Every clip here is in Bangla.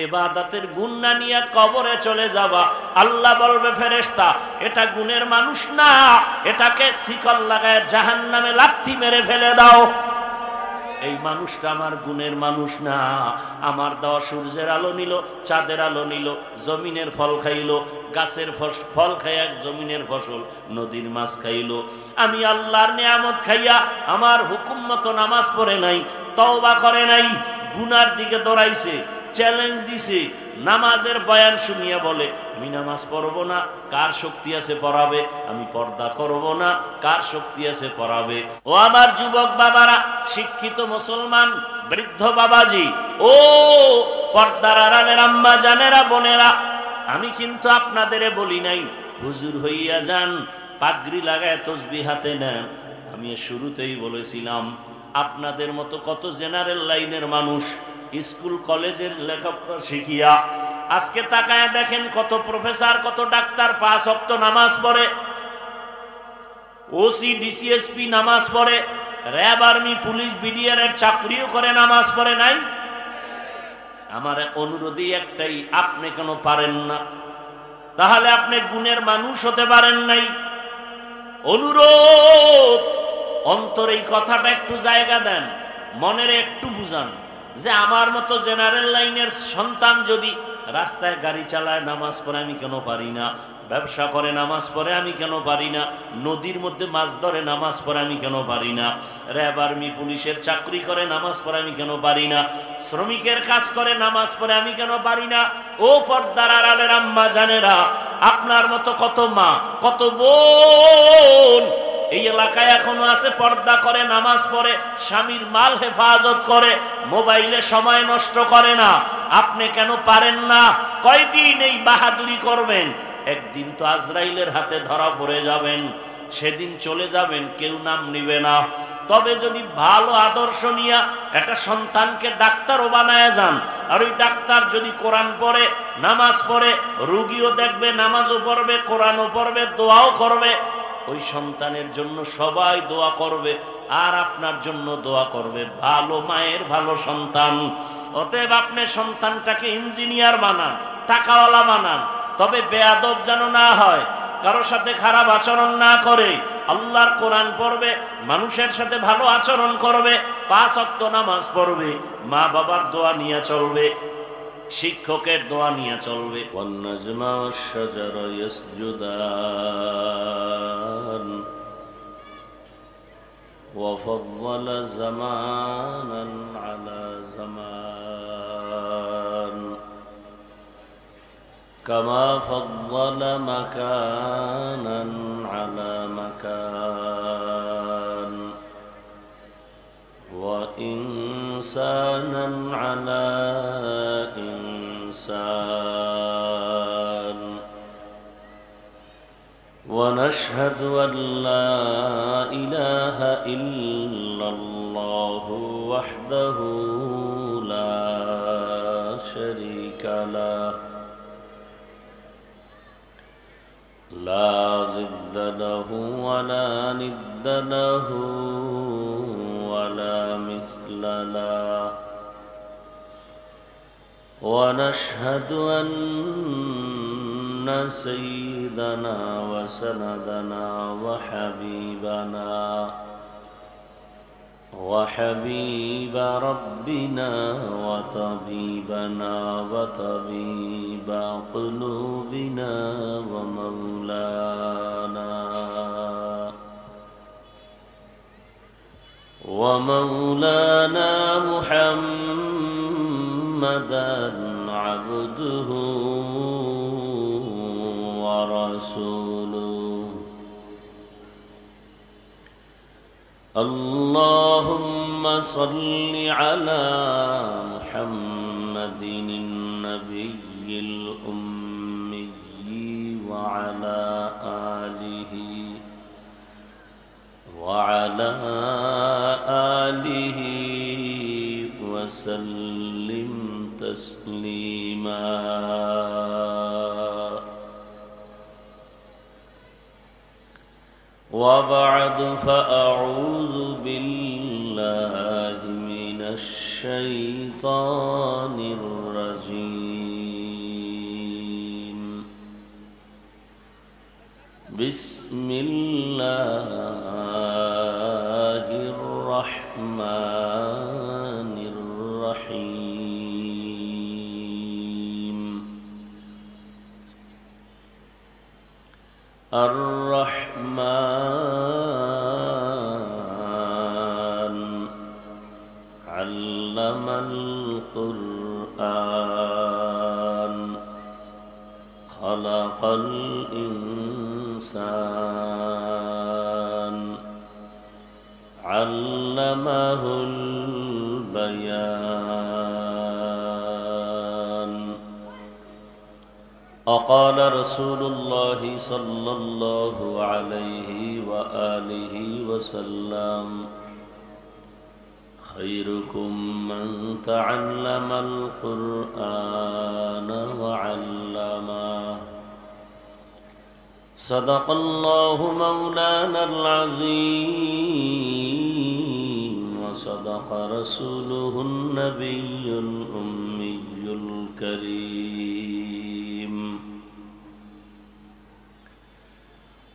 ইবাদতের গুণ না নিয়ে কবরে চলে যাবা, আল্লাহ বলবে ফেরেশতা এটা গুণের মানুষ না, এটাকে শিকল লাগায় জাহান্নামে লাথি মেরে ফেলে দাও। এই মানুষটা আমার গুণের মানুষ না। আমার দেওয়া সূর্যের আলো নিল, চাঁদের আলো নিল, জমিনের ফল খাইলো, গাছের ফল খাইয়া জমিনের ফসল, নদীর মাছ খাইলো। আমি আল্লাহর নিয়ামত খাইয়া আমার হুকুম মতো নামাজ পড়ে নাই, তওবা করে নাই, গুনার দিকে দৌড়াইছে, চ্যালেঞ্জ দিছে। নামাজের বয়ান শুনিয়া বলে আমি নামাজ পড়বো না, কার শক্তি আছে পড়াবে? আমি পর্দা করব না, কার শক্তি আছে পড়াবে? ও আমার যুবক বাবারা, শিক্ষিত মুসলমান বৃদ্ধ বাবাজি, ও পর্দার আড়ালের আম্মা জানেরা, বোনেরা, আমি কিন্তু আপনাদের বলি নাই হুজুর হইয়া যান, পাগড়ি লাগায় তসবিহ হাতে নেন। আমি শুরুতেই বলেছিলাম আপনাদের মতো কত জেনারেল লাইনের মানুষ স্কুল কলেজের লেখাপড়া শিখিয়া আজকে তাকায় দেখেন কত প্রফেসর, কত ডাক্তার 5 ওয়াক্ত নামাজ পড়ে, ওসি ডিসিএসপি নামাজ পড়ে, র্যাব আর্মি পুলিশ বিডিআর এর চাকরিও করে, নামাজ পড়ে নাই? আমার অনুরোধই একটাই, আপনি কেন পারেন না? তাহলে আপনি গুণের মানুষ হতে পারেন নাই। অনুরোধ, অন্তরে এই কথাটা একটু জায়গা দেন, মনের একটু বুঝান যে আমার মতো জেনারেল লাইনের সন্তান যদি রাস্তায় গাড়ি চালায় নামাজ পড়ে আমি কেন পারি না? ব্যবসা করে নামাজ পড়ে আমি কেন পারি না? নদীর মধ্যে মাছ ধরে নামাজ পড়ে আমি কেন পারি না? র্যাব আর্মি পুলিশের চাকরি করে নামাজ পড়ে আমি কেন পারি না? শ্রমিকের কাজ করে নামাজ পড়ে আমি কেন পারি না? ও পর্দার আড়ালের আম্মা জানেরা, আপনার মতো কত মা, কত বোন এই এলাকায় এখনো আছে, পর্দা করে নামাজ পড়ে, স্বামীর মাল হেফাজত করে, মোবাইলে সময় নষ্ট করে না। আপনি কেন পারেন না? কয়দিন এই বাহাদুরি করবেন? একদিন তো আজরাইলের হাতে ধরা পড়ে যাবেন, সেদিন চলে যাবেন, কেউ নাম নিবে না। তবে যদি ভালো আদর্শ নিয়ে একটা সন্তানকে ডাক্তারও বানায় যান, আর ওই ডাক্তার যদি কোরআন পড়ে, নামাজ পড়ে, রুগীও দেখবে, নামাজও পড়বে, কোরআনও পড়বে, দোয়াও করবে, ওই সন্তানের জন্য সবাই দোয়া করবে, আর আপনার জন্য দোয়া করবে। ভালো মায়ের ভালো সন্তান। অতএব আপনি সন্তানটাকে ইঞ্জিনিয়ার বানান, টাকাওয়ালা বানান, তবে বেয়াদব যেন না হয়, কারোর সাথে খারাপ আচরণ না করে, আল্লাহর কোরআন পড়বে, মানুষের সাথে ভালো আচরণ করবে, 5 ওয়াক্ত নামাজ পড়বে, মা বাবার দোয়া নিয়ে চলবে, শিক্ষকের দোয়া নিয়ে চলবে। ওয়ান-নাজমা ওয়াশ-শাজারা ইয়াসজুদান ওয়া ফাদ্দালা জামানান আলা জামান কামা ফাদ্দালা মাকানান আলা মাকান ওয়া ইনসানান আলা ইনসান ওয়া নাশহাদু আল লা ইলাহা ইল্লাল্লাহু ওয়াহদাহু লা শারীকা লাহু لا ضد له ولا ند له ولا مثل له ونشهد أن سيدنا وسندنا وحبيب ربنا وطبيبنا وطبيب قلوبنا ومولانا محمدا عبده ورسوله اللهم صل على محمد النبي الأمي وعلى آله وسلم تسليما وبعد فأعوذ بالله من الشيطان الرجيم بسم الله الرحمن الرحيم الرحمن علم القرآن خلق الإنسان علمه البيان وقال رسول الله صلى الله عليه وآله وسلم خيركم من تعلم القرآن وعلمه صدق الله مولانا العظيم وصدق رسوله النبي الأمي الكريم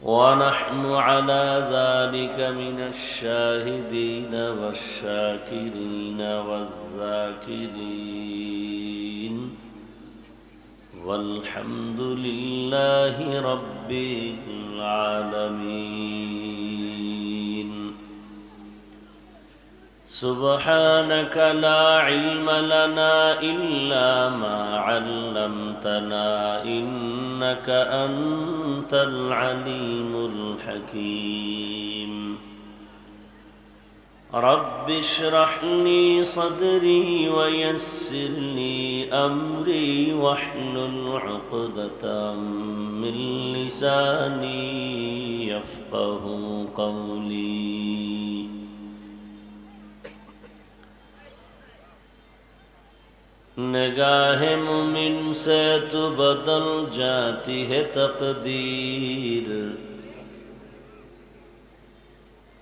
ونحن على ذلك من الشاهدين والشاكرين والذاكرين والحمد لله رب العالمين سبحانك لا علم لنا إلا ما علمتنا إنك أنت العليم الحكيم رب اشرح لي صدري ويسر لي أمري واحلل عقدة من لساني يفقه قولي نگاہ مومن سے تو بدل جاتی ہے تقدیر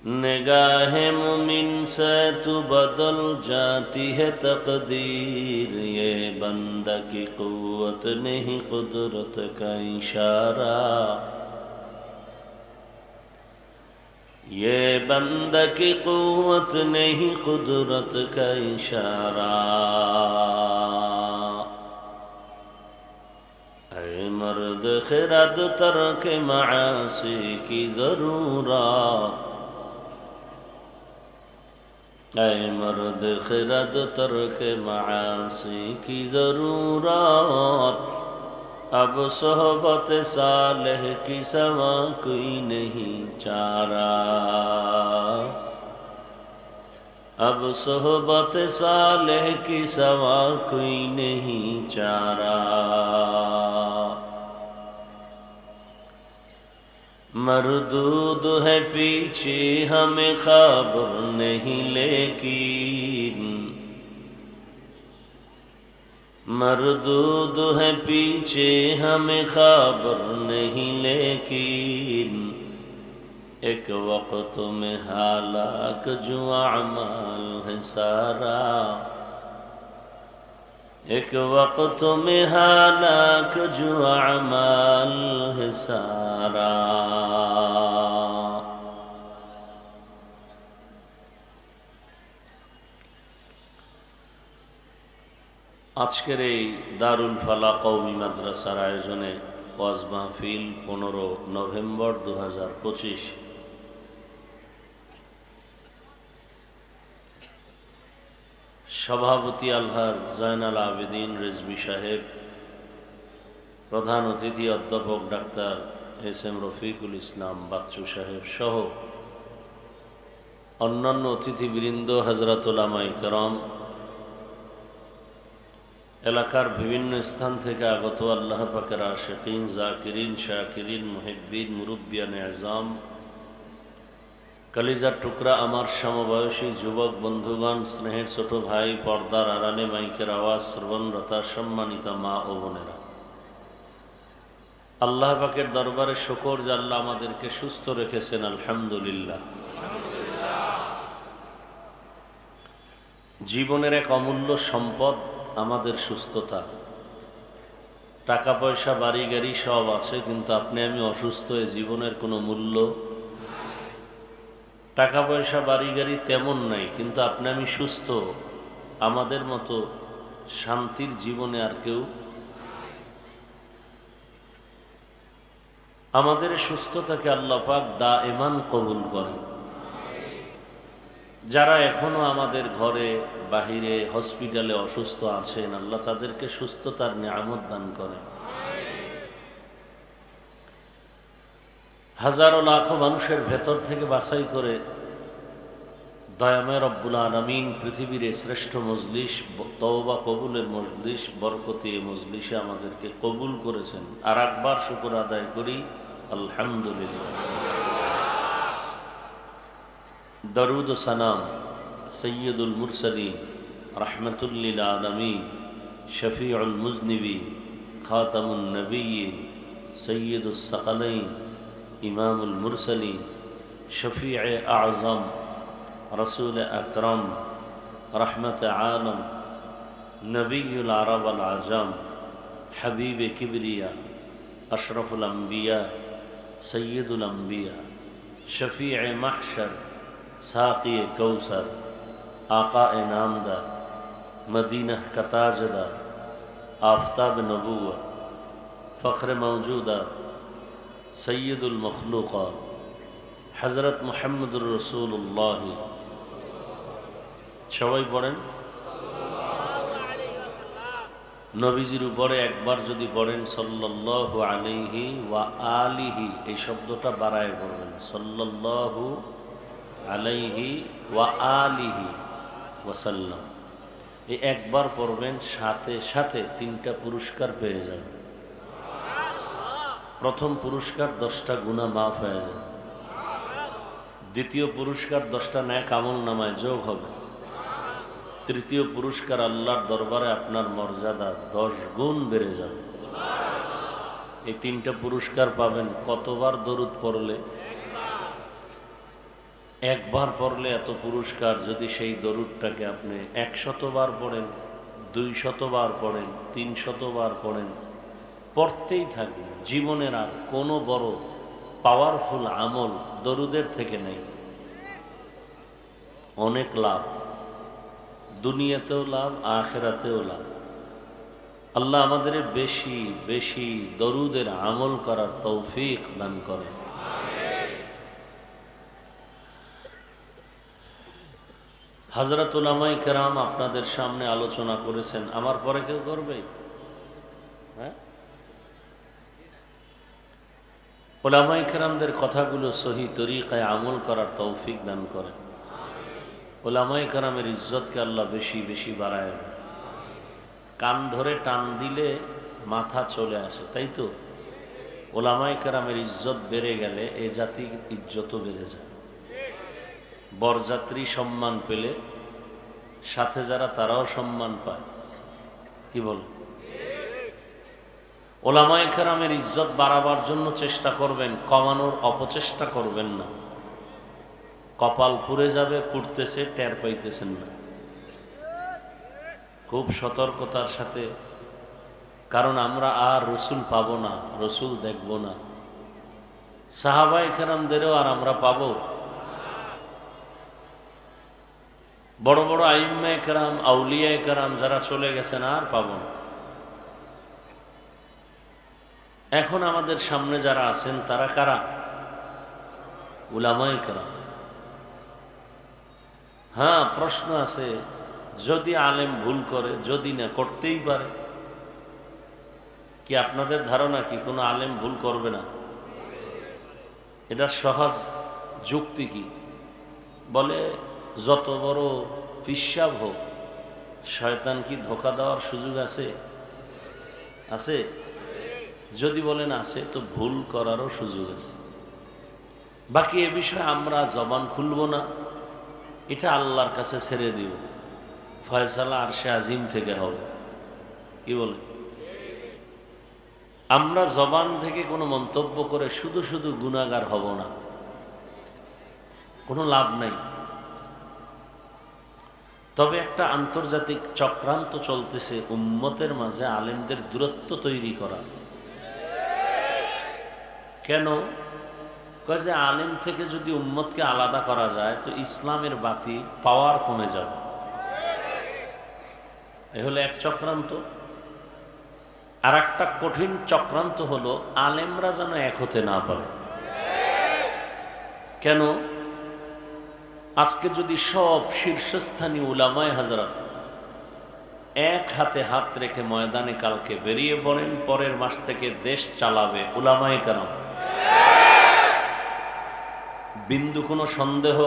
نگاہ مومن سے تو بدل جاتی ہے تقدیر یہ بندہ کی قوت نہیں قدرت کا اشارہ یہ بندہ کی قوت نہیں قدرت کا اشارہ اے مرد خرد ترک معاصی کی ضرورت اے مرد خرد ترک معاصی کی ضرورت اب صحبت صالح کی سوا کوئی نہیں چارہ اب صحبت صالح کی سوا کوئی نہیں چارہ مردود ہے پیچھے ہمیں خبر نہیں لیکن مردود ہے پیچھے ہمیں خبر نہیں لیکن ایک وقت میں ہلاک جو اعمال ہے سارا ایک وقت میں ہلاک جو اعمال ہے سارا আজকের এই দারুল ফালা কওমি মাদ্রাসার আয়োজনে ওয়াজ মাহফিল 15 নভেম্বর 2025 সভাপতি আলহাজ জয়নাল আবেদিন রিজভী সাহেব প্রধান অতিথি অধ্যাপক ডাক্তার এস.এম. রফিকুল ইসলাম বাচ্চু সাহেব সহ অন্যান্য অতিথিবৃন্দ হযরত উলামায়ে কেরাম এলাকার বিভিন্ন স্থান থেকে আগত আল্লাহ পাকের আশিকিন জাকিরিন শাকিরিন মুহিব্বিন মুরব্বিয়ানে আযম কলিজার টুকরা আমার সমবয়সী যুবক বন্ধুগণ স্নেহের ছোট ভাই পর্দার আড়ালে মাইকের আওয়াজ শ্রবণরতা সম্মানিত মা ও বোনেরা আল্লাহ পাকের দরবারে শুকর যে আল্লাহ আমাদেরকে সুস্থ রেখেছেন আলহামদুলিল্লাহ জীবনের এক অমূল্য সম্পদ আমাদের সুস্থতা টাকা পয়সা বাড়ি গাড়ি সব আছে, কিন্তু আপনি আমি অসুস্থ, এ জীবনের কোনো মূল্য। টাকা পয়সা বাড়ি গাড়ি তেমন নাই, কিন্তু আপনি আমি সুস্থ, আমাদের মতো শান্তির জীবনে আর কেউ। আমাদের সুস্থতাকে আল্লাহ পাক দায়েমান কবুল করেন। যারা এখনো আমাদের ঘরে বাহিরে হসপিটালে অসুস্থ আছেন, আল্লাহ তাদেরকে সুস্থতার নিয়ামত দান করেন। হাজারো লাখো মানুষের ভেতর থেকে বাছাই করে দয়াময় রব্বুল আলামিন পৃথিবীর শ্রেষ্ঠ মজলিস, তওবা কবুলের মজলিস, বরকতি মজলিসে আমাদেরকে কবুল করেছেন। আর একবার শুকর আদায় করি, আলহামদুলিল্লাহ। দরুদ ও সালাম সৈয়দুল মুরসালিন, রাহমাতুল লিল আলামিন, শফিউল মুজনিবিন, খাতামুন নবিয়্যিন, সৈয়দুস সাকালাইন, ইমামুল মুরসালিন, শফিয়ে আযম, রসুল আকরম, রহমত আলম, নবীল আরব আল আজম, হাবিব কিবরিয়া, আশরফুল আম্বিয়া, সৈয়দুল আম্বিয়া, শফিয়ে মাহশর, সাকি কৌসর, आका नामदा, मदीना का ताजदार, आफ्ताब नबूवत, फ़ख्र मौजूदा, सैयदुल मखलूक़ात, हज़रत मुहम्मदुर रसूलुल्लाह। সবাই পড়েন নবীজির উপরে একবার যদি পড়েন সাল্লাল্লাহু আলাইহি ওয়া আলিহি, এই শব্দটা বাড়ায় পড়বেন, সাল্লাল্লাহু আলাইহি ওয়া আলিহি ওয়াসাল্লাম। এই একবার পড়বেন, সাথে সাথে 3টা পুরস্কার পেয়ে যাবেন। প্রথম পুরস্কার 10টা গুনাহ মাফ হয়ে যাবে। দ্বিতীয় পুরস্কার 10টা নেক আমল নামায় যোগ হবে। তৃতীয় পুরস্কার আল্লাহর দরবারে আপনার মর্যাদা 10 গুণ বেড়ে যাবে। এই 3টা পুরস্কার পাবেন কতবার দরুদ পড়লে? একবার পড়লে এত পুরস্কার। যদি সেই দরুদটাকে আপনি 100 বার পড়েন, 200 বার পড়েন, 300 বার পড়েন, পড়তেই থাকবেন, জীবনের আর কোনো বড় পাওয়ারফুল আমল দরুদের থেকে নেই। অনেক লাভ, দুনিয়াতেও লাভ, আখিরাতেও লাভ। আল্লাহ আমাদের বেশি বেশি দরুদের আমল করার তৌফিক দান করেন। হযরত উলামায়ে কেরাম আপনাদের সামনে আলোচনা করেছেন, আমার পরে কেউ করবে? হ্যাঁ, উলামায়ে কেরামদের কথাগুলো সহি তরিকায় আমল করার তৌফিক দান করেন। উলামায়ে কেরামের ইজ্জতকে আল্লাহ বেশি বেশি বাড়ায়। কান ধরে টান দিলে মাথা চলে আসে, তাই তো? উলামায়ে কেরামের ইজ্জত বেড়ে গেলে এ জাতির ইজ্জতও বেড়ে যায়। বরযাত্রী সম্মান পেলে সাথে যারা তারাও সম্মান পায়। কি বল? উলামায়ে কেরামের ইজ্জত বাড়াবার জন্য চেষ্টা করবেন, কমানোর অপচেষ্টা করবেন না। কপাল পুড়ে যাবে, পুড়তেছে, টের পাইতেছেন না। খুব সতর্কতার সাথে, কারণ আমরা আর রসুল পাবো না, রসুল দেখব না। সাহাবায়ে কেরামদেরও আর আমরা পাবো? বড় বড় আইম্মায়ে কেরাম, আউলিয়ায়ে কেরাম যারা চলে গেছেন আর পাবো না। এখন আমাদের সামনে যারা আছেন তারা কারা? উলামায়ে কেরাম। হ্যাঁ, প্রশ্ন আছে, যদি আলেম ভুল করে, যদি না, করতেই পারে। কি আপনাদের ধারণা কি কোনো আলেম ভুল করবে না? এটা সহজ যুক্তি কি? বলে যত বড় পিশাব হোক, শয়তান কি ধোঁকা দেওয়ার সুযোগ আছে? আছে? যদি বলেন আছে, তো ভুল করারও সুযোগ আছে। বাকি এ বিষয়ে আমরা জবান খুলব না, এটা আল্লাহর কাছে ছেড়ে দিব। ফয়সালা আরশে আজিম থেকে হবে। কি বলে? আমরা জবান থেকে কোনো মন্তব্য করে শুধু শুধু গুনাহগার হব না, কোনো লাভ নাই। তবে একটা আন্তর্জাতিক চক্রান্ত চলতেছে উম্মতের মাঝে আলেমদের দূরত্ব তৈরি করার। কেন? কয় যে আলেম থেকে যদি উম্মতকে আলাদা করা যায় তো ইসলামের বাতি পাওয়ার কমে যাবে। এ হলো এক চক্রান্ত। আর একটা কঠিন চক্রান্ত হলো আলেমরা যেন এক হতে না পারে। কেন? আজকে যদি সব শীর্ষস্থানীয় উলামায়ে হাজরাত এক হাতে হাত রেখে ময়দানে কালকে বেরিয়ে পড়েন, পরের মাস থেকে দেশ চালাবে উলামায়ে কেরাম, বিন্দু কোনো সন্দেহ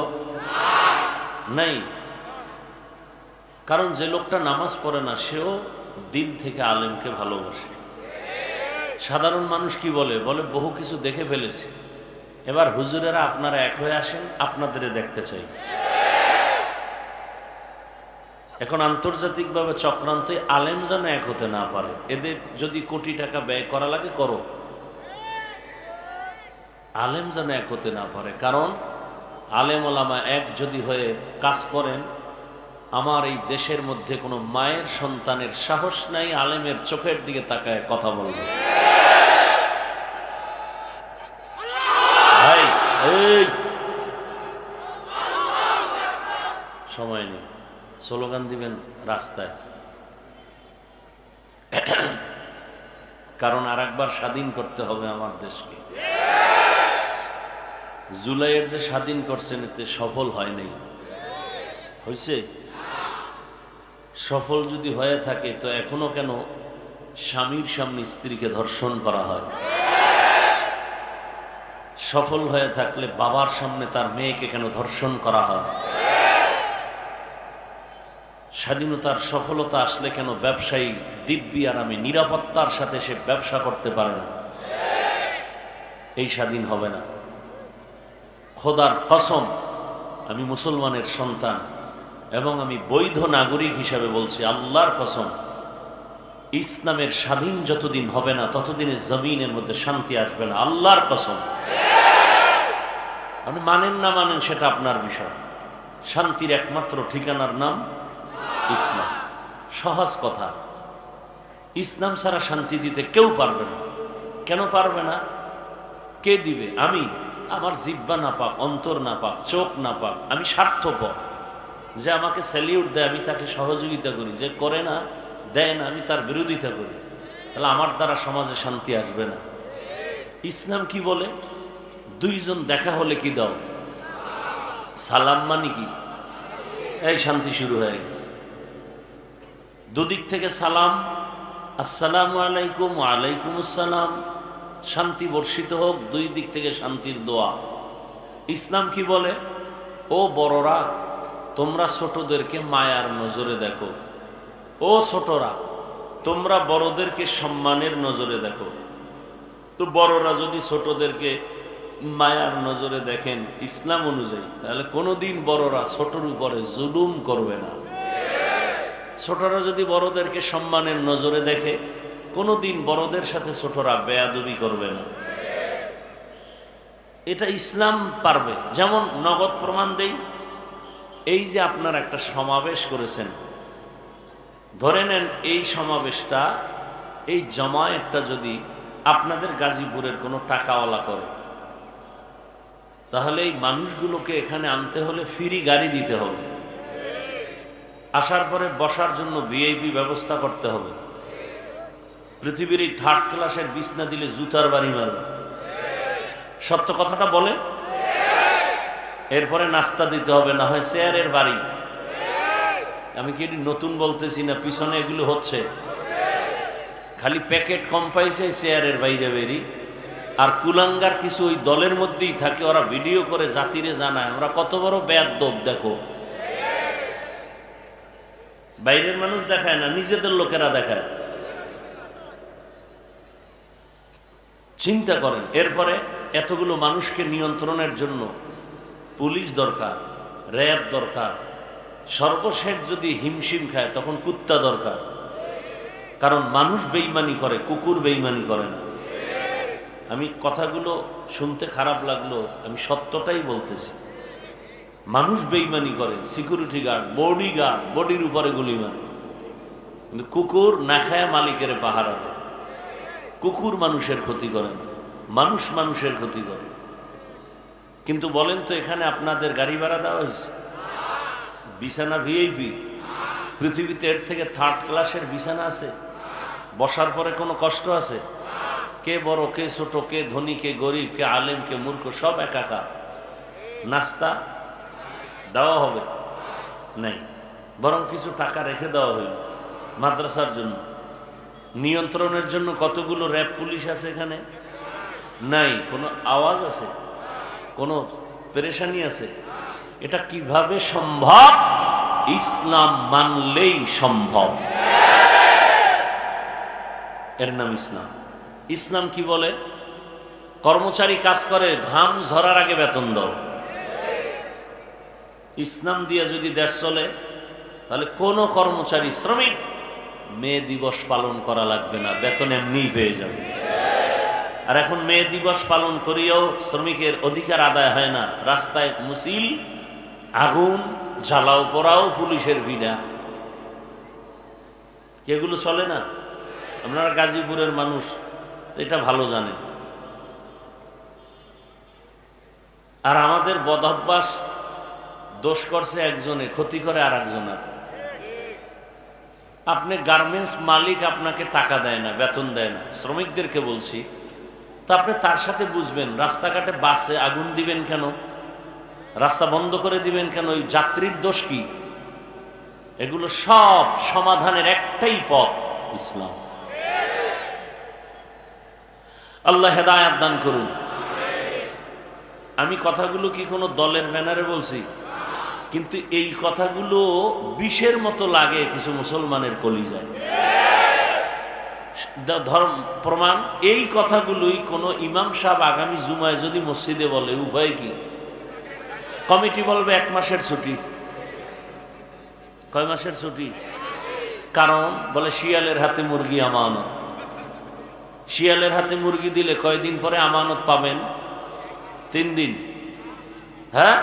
নাই। কারণ যে লোকটা নামাজ পড়ে না সেও দিল থেকে আলেমকে ভালোবাসে। সাধারণ মানুষ কি বলে? বলে বহু কিছু দেখে ফেলেছি, এবার হুজুরেরা আপনারা এক হয়ে আসেন, আপনাদের দেখতে চাই। এখন আন্তর্জাতিকভাবে চক্রান্ত আলেম যেন এক হতে না পারে। এদের যদি কোটি টাকা ব্যয় করা লাগে করো, আলেম যেন এক হতে না পারে। কারণ আলেম ওলামা এক যদি হয়ে কাজ করেন, আমার এই দেশের মধ্যে কোনো মায়ের সন্তানের সাহস নাই আলেমের চোখের দিকে তাকায় কথা বলবে। ভাই এই সময় নেই, স্লোগান দিবেন রাস্তায়। কারণ আর একবার স্বাধীন করতে হবে আমার দেশকে। জুলাইয়ের যে স্বাধীন করছেন এতে সফল হয় নাই, হয়েছে? সফল যদি হয়ে থাকে তো এখনো কেন স্বামীর সামনে স্ত্রীকে ধর্ষণ করা হয়? সফল হয়ে থাকলে বাবার সামনে তার মেয়েকে কেন ধর্ষণ করা হয়? স্বাধীনতার সফলতা আসলে কেন ব্যবসায়ী দিব্যি আরামে নিরাপত্তার সাথে সে ব্যবসা করতে পারে না? এই স্বাধীন হবে না। খোদার কসম, আমি মুসলমানের সন্তান এবং আমি বৈধ নাগরিক হিসাবে বলছি, আল্লাহর কসম, ইসলামের স্বাধীন যতদিন হবে না ততদিনে জমিনের মধ্যে শান্তি আসবে না। আল্লাহর কসম। আপনি মানেন না মানেন সেটা আপনার বিষয়। শান্তির একমাত্র ঠিকানার নাম ইসলাম। সহজ কথা। ইসলাম ছাড়া শান্তি দিতে কেউ পারবে না। কেন পারবে না? কে দিবে? আমি। আমার জিহ্বা না পাক, অন্তর না পাক, চোখ না পাক, আমি স্বার্থপর। যে আমাকে স্যালিউট দেয় আমি তাকে সহযোগিতা করি, যে করে না দেয় না আমি তার বিরোধিতা করি, তাহলে আমার দ্বারা সমাজে শান্তি আসবে না। ইসলাম কি বলে? দুইজন দেখা হলে কি দাও? সালাম। মানে কি? এই শান্তি শুরু হয়ে গেছে। দুদিক থেকে সালাম, আসসালামু আলাইকুম, ওয়ালাইকুম আসসালাম, শান্তি বর্ষিত হোক। দুই দিক থেকে শান্তির দোয়া। ইসলাম কি বলে? ও বড়রা, তোমরা ছোটদেরকে মায়ার নজরে দেখো। ও ছোটরা, তোমরা বড়দেরকে সম্মানের নজরে দেখো। তো বড়রা যদি ছোটদেরকে মায়ার নজরে দেখেন ইসলাম অনুযায়ী, তাহলে কোনোদিন বড়রা ছোটর উপরে জুলুম করবে না। ছোটরা যদি বড়দেরকে সম্মানের নজরে দেখে, কোনোদিন বড়দের সাথে ছোটরা বেয়াদবি করবে না। এটা ইসলাম পারবে। যেমন নগদ প্রমাণ দেই, এই যে আপনার একটা সমাবেশ করেছেন, ধরে নেন এই সমাবেশটা, এই জামায়াতটা যদি আপনাদের গাজীপুরের কোনো টাকাওয়ালা করে, তাহলে এই মানুষগুলোকে এখানে আনতে হলে ফ্রি গাড়ি দিতে হবে, আসার পরে বসার জন্য ভিআইপি ব্যবস্থা করতে হবে। পৃথিবীর এই থার্ড ক্লাসের বিছনা দিলে জুতার বাড়ি মারবে। সত্য কথাটা বলে। এরপরে নাস্তা দিতে হবে, না হয় চেয়ারের বাড়ি। আমি কি নতুন বলতেছি না, পিছনে এগুলো হচ্ছে। খালি প্যাকেট কম পাইছে চেয়ারের বাইরে বেরি। আর কুলাঙ্গার কিছু ওই দলের মধ্যেই থাকে, ওরা ভিডিও করে জাতিরে জানায় আমরা কত বড় বেয়াদব দেখো। বাইরের মানুষ দেখায় না, নিজেদের লোকেরা দেখায়। চিন্তা করেন। এরপরে এতগুলো মানুষকে নিয়ন্ত্রণের জন্য পুলিশ দরকার, র্যাব দরকার, সর্বশেষ যদি হিমশিম খায় তখন কুত্তা দরকার। কারণ মানুষ বেঈমানি করে, কুকুর বেঈমানি করে না। আমি কথাগুলো শুনতে খারাপ লাগলো, আমি সত্যটাই বলতেছি। মানুষ বেইমানি করে, সিকিউরিটি গার্ড, বডি গার্ড, বডির উপরে গুলি মারে, কিন্তু কুকুর না খায় মালিকের পাহারা দেয়। কুকুর মানুষের ক্ষতি করে না, মানুষ মানুষের ক্ষতি করে। কিন্তু বলেন তো, এখানে আপনাদের গাড়ি ভাড়া দেওয়া হয়েছে? বিছানা ভিআইপি? পৃথিবীতে এর থেকে থার্ড ক্লাসের বিছানা আছে? বসার পরে কোনো কষ্ট আছে? কে বড়, কে ছোট, কে ধনী, কে গরিব, কে আলেম, কে মূর্খ, সব একাকার। নাস্তা দেওয়া হবে নাই, বরং কিছু টাকা রেখে দেওয়া হইল মাদ্রাসার জন্য। নিয়ন্ত্রণের জন্য কতগুলো র্যাব পুলিশ আছে এখানে? নাই। কোনো আওয়াজ আছে? কোনো পেরেশানি আছে? এটা কিভাবে সম্ভব? ইসলাম মানলেই সম্ভব। এর নাম ইসলাম। ইসলাম কি বলে? কর্মচারী কাজ করে, ঘাম ঝরার আগে বেতন দাও। ইসলাম দিয়ে যদি দেশ চলে, তাহলে কোনো কর্মচারী, শ্রমিক মে দিবস পালন করা লাগবে না, বেতন এমনি পেয়ে যাবে। আর এখন মে দিবস পালন করিয়াও শ্রমিকের অধিকার আদায় হয় না। রাস্তায় মিছিল, আগুন, জ্বালাও পোড়াও, পুলিশের ভিড়া, এগুলো চলে না। আপনারা গাজীপুরের মানুষ, এটা ভালো জানেন। আর আমাদের বদভ্যাস, দোষ করছে একজনে, ক্ষতি করে আর একজনের। আপনি গার্মেন্টস মালিক আপনাকে টাকা দেয় না, বেতন দেয় না, শ্রমিকদেরকে বলছি, তা আপনি তার সাথে বুঝবেন। রাস্তাঘাটে বাসে আগুন দিবেন কেন? রাস্তা বন্ধ করে দিবেন কেন? ওই যাত্রীর দোষ কি? এগুলো সব সমাধানের একটাই পথ, ইসলাম। আল্লাহ হেদায়েত দান করুন। আমি কথাগুলো কি কোনো দলের ব্যানারে বলছি? কিন্তু এই কথাগুলো বিষের মতো লাগে কিছু মুসলমানের কলিজায়। ধর্ম প্রমাণ, এই কথাগুলোই কোনো ইমাম সাহেব আগামী জুমায় যদি মসজিদে বলে, উপায় কি? কমিটি বলবে 1 মাসের ছুটি। কয় মাসের ছুটি? কারণ বলে শিয়ালের হাতে মুরগি আমানত। শিয়ালের হাতে মুরগি দিলে কয়দিন পরে আমানত পাবেন? 3 দিন। হ্যাঁ,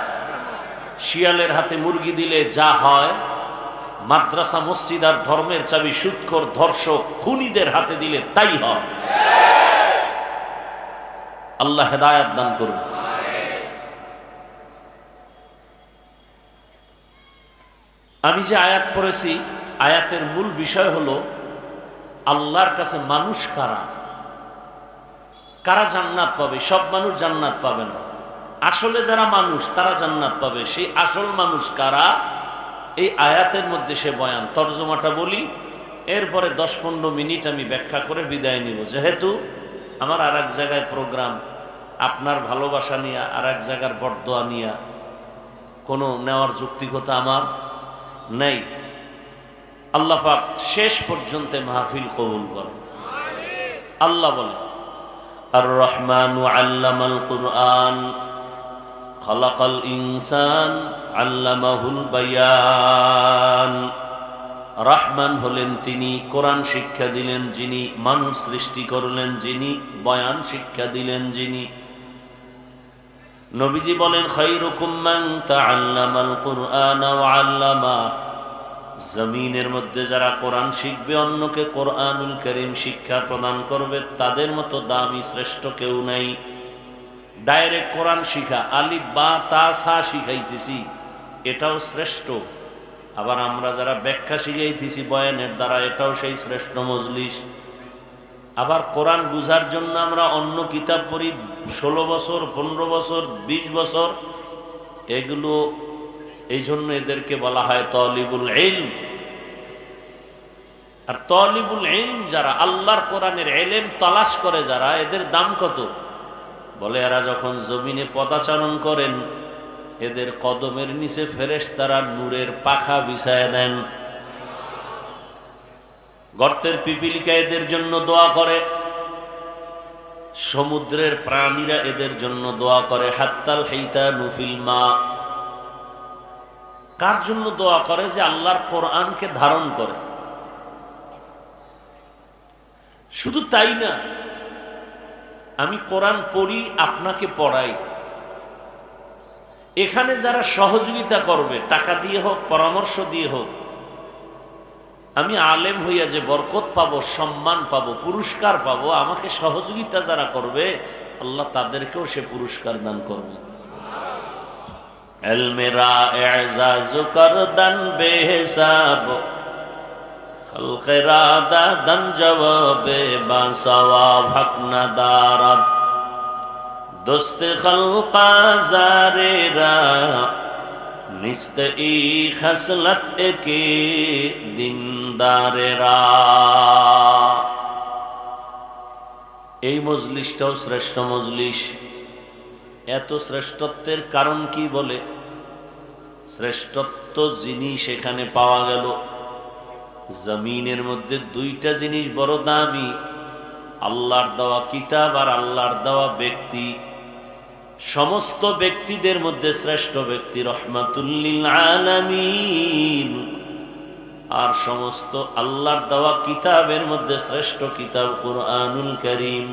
শিয়ালের হাতে মুরগি দিলে যা হয়, মাদ্রাসা, মসজিদ আর ধর্মের চাবি সুদখোর, ধর্ষক, খুনিদের হাতে দিলে তাই হয়। আল্লাহ হেদায়েত দান করুন। আমি যে আয়াত পড়েছি, আয়াতের মূল বিষয় হলো আল্লাহর কাছে মানুষ কারা, কারা জান্নাত পাবে। সব মানুষ জান্নাত পাবে না, আসলে যারা মানুষ তারা জান্নাত পাবে। সেই আসল মানুষ কারা, এই আয়াতের মধ্যে সে বয়ান। তর্জমাটা বলি, এরপরে 10-15 মিনিট আমি ব্যাখ্যা করে বিদায় নিব। যেহেতু আমার আর এক জায়গায় প্রোগ্রাম, আপনার ভালোবাসা নিয়ে আর এক জায়গার বরদোয়া নিয়ে কোনো নেওয়ার যৌক্তিকতা আমার নেই। আল্লাহ পাক শেষ পর্যন্ত মাহফিল কবুল করেন। আল্লাহ বলে, আর রহমানু আল্লামাল কুরআন খালাকাল ইনসান আল্লামাহুল বায়ান। রহমান হলেন তিনি, কোরআন শিক্ষা দিলেন যিনি, মানুষ সৃষ্টি করলেন যিনি, বয়ান শিক্ষা দিলেন যিনি। নবীজি বলেন, খায়রুকুম মান তাআল্লামাল কুরআন ওয়া আল্লামা। জমিনের মধ্যে যারা কোরআন শিখবে, অন্যকে কোরআনুল কারীম শিক্ষা প্রদান করবে, তাদের মতো দামি শ্রেষ্ঠ কেউ নাই। ডাইরেক্ট কোরআন শিখা, আলিফ বা তা সা শিখাইতেছি, এটাও শ্রেষ্ঠ। আবার আমরা যারা ব্যাখ্যা শিখাইতেছি বয়ানের দ্বারা, এটাও সেই শ্রেষ্ঠ মজলিস। আবার কোরআন বুঝার জন্য আমরা অন্য কিতাব পড়ি 16 বছর, 15 বছর, 20 বছর। এগুলো এই জন্য এদেরকে বলা হয় তালিবুল ইলম। আর তালিবুল ইলম যারা, আল্লাহর কোরআনের ইলম তালাশ করে যারা, এদের দাম কত? বলে, এরা যখন জমিনে পদাচারণ করেন, এদের কদমের নিচে ফেরেশতারা নূরের পাখা বিছায় দেন। গর্তের পিপিলিকা এদের জন্য দোয়া করে, সমুদ্রের প্রাণীরা এদের জন্য দোয়া করে। হাত্তাল হাইতানু ফিল মা। কার জন্য দোয়া করে? যে আল্লাহর কোরআনকে ধারণ করে। শুধু তাই না, আমি কোরআন পড়ি, আপনাকে পড়াই, এখানে যারা সহযোগিতা করবে, টাকা দিয়ে হোক, পরামর্শ দিয়ে হোক, আমি আলেম হইয়া যে বরকত পাবো, সম্মান পাবো, পুরস্কার পাবো, আমাকে সহযোগিতা যারা করবে আল্লাহ তাদেরকেও সে পুরস্কার দান করবে। এলমেরা এজাজ করদান বেহিসাব, খলকেরা দাদান জবাবে বাসাওয়াব হক না দারাত, দোস্ত খলকা জারেরা নিস্ত ই খসলত একে দিনদারেরা। এই মজলিসটাও শ্রেষ্ঠ মজলিস। এত শ্রেষ্ঠত্বের কারণ কি বলে? শ্রেষ্ঠত্ব জিনিস এখানে পাওয়া গেল। জমিনের মধ্যে দুইটা জিনিস বড় দামি, আল্লাহর দেওয়া কিতাব আর আল্লাহর দেওয়া ব্যক্তি। সমস্ত ব্যক্তিদের মধ্যে শ্রেষ্ঠ ব্যক্তি রহমাতুল লিল আলামিন, আর সমস্ত আল্লাহর দেওয়া কিতাবের মধ্যে শ্রেষ্ঠ কিতাব কুরআনুল কারীম।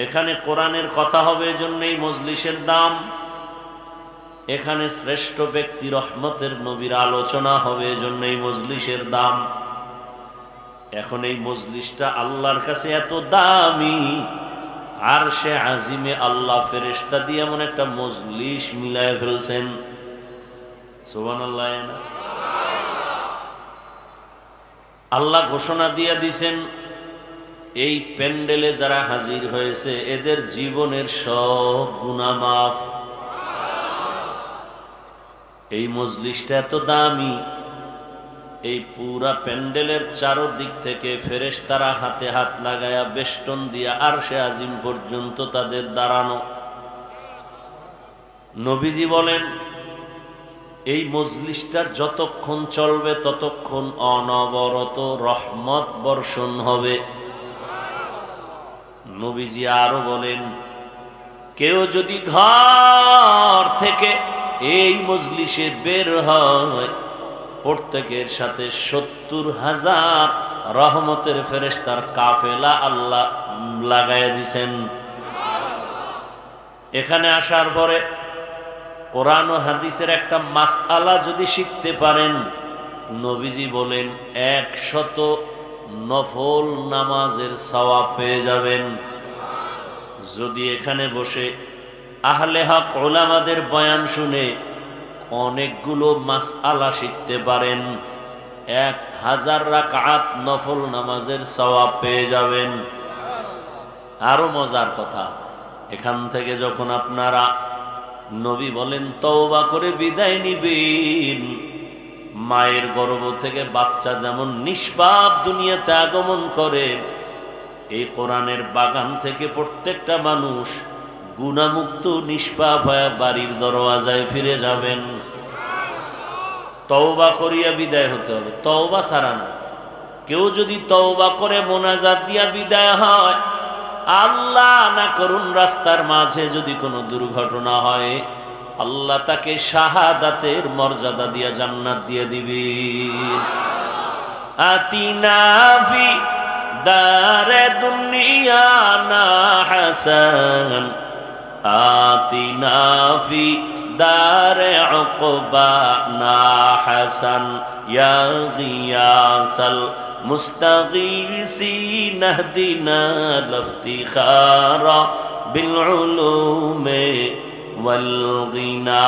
এখানে কোরআনের কথা হবে, এজন্যই মজলিসের দাম। এখানে শ্রেষ্ঠ ব্যক্তি রহমতের নবীর আলোচনা হবে, এজন্যই মজলিসের দাম। এখন এই মজলিসটা আল্লাহর কাছে এত দামি, আর সে আজিমে আল্লাহ ফেরেশতা দিয়ে এমন একটা মজলিস মিলায় ফেলছেন। সুবহানাল্লাহ। আল্লাহ ঘোষণা দিয়ে দিছেন, এই প্যান্ডেলে যারা হাজির হয়েছে এদের জীবনের সব গুনাহ মাফ। এই মজলিসটা এত দামি, এই পুরা প্যান্ডেলের চারদিক থেকে ফেরেশতারা হাতে হাত লাগায়া বেষ্টন দিয়া আরশে আজিম পর্যন্ত তাদের দাঁড়ানো। নবীজি বলেন, এই মজলিসটা যতক্ষণ চলবে ততক্ষণ অনবরত রহমত বর্ষণ হবে। নবীজি আরো বলেন, কেউ যদি ঘর থেকে এই মজলিসে বের হয়, প্রত্যেকের সাথে ৭০,০০০ রহমতের ফেরেশতার কাফেলা আল্লাহ লাগাইয়া দিছেন। এখানে আসার পরে কোরআন ও হাদিসের একটা মাসআলা যদি শিখতে পারেন, নবীজি বলেন ১০০ নফল নামাজের সওয়াব পেয়ে যাবেন। যদি এখানে বসে আহলে হক উলামাদের বয়ান শুনে অনেকগুলো মাসআলা শিখতে পারেন, ১০০০ রাকাত নফল নামাজের সওয়াব পেয়ে যাবেন। আরো মজার কথা, এখান থেকে যখন আপনারা, নবী বলেন, তওবা করে বিদায় নিবেন, মায়ের গর্ভ থেকে বাচ্চা যেমন নিষ্পাপ দুনিয়াতে আগমন করে, এই কোরআনের বাগান থেকে প্রত্যেকটা মানুষ গুনাহমুক্ত নিষ্পাপ হয়ে বাড়ির দরওয়াজায় ফিরে যাবেন। তওবা করিয়া বিদায় হতে হবে, তওবা ছাড়া না। কেউ যদি তওবা করে মোনাজাত দিয়া বিদায় হয়, আল্লাহ না করুন রাস্তার মাঝে যদি কোনো দুর্ঘটনা হয়, আল্লাহ তাকে শাহাদাতের মর্যাদা দিয়া জান্নাত দিয়ে দিবেন। আতিনা ফি দারে দুনিয়া না হাসান, আতিনা ফি দারে উকবা না হাসান, ইয়া গিয়াসাল মুস্তাগীসিন ইহদিনা লিফতিখারা বিল উলুমি ওয়াল গিনা।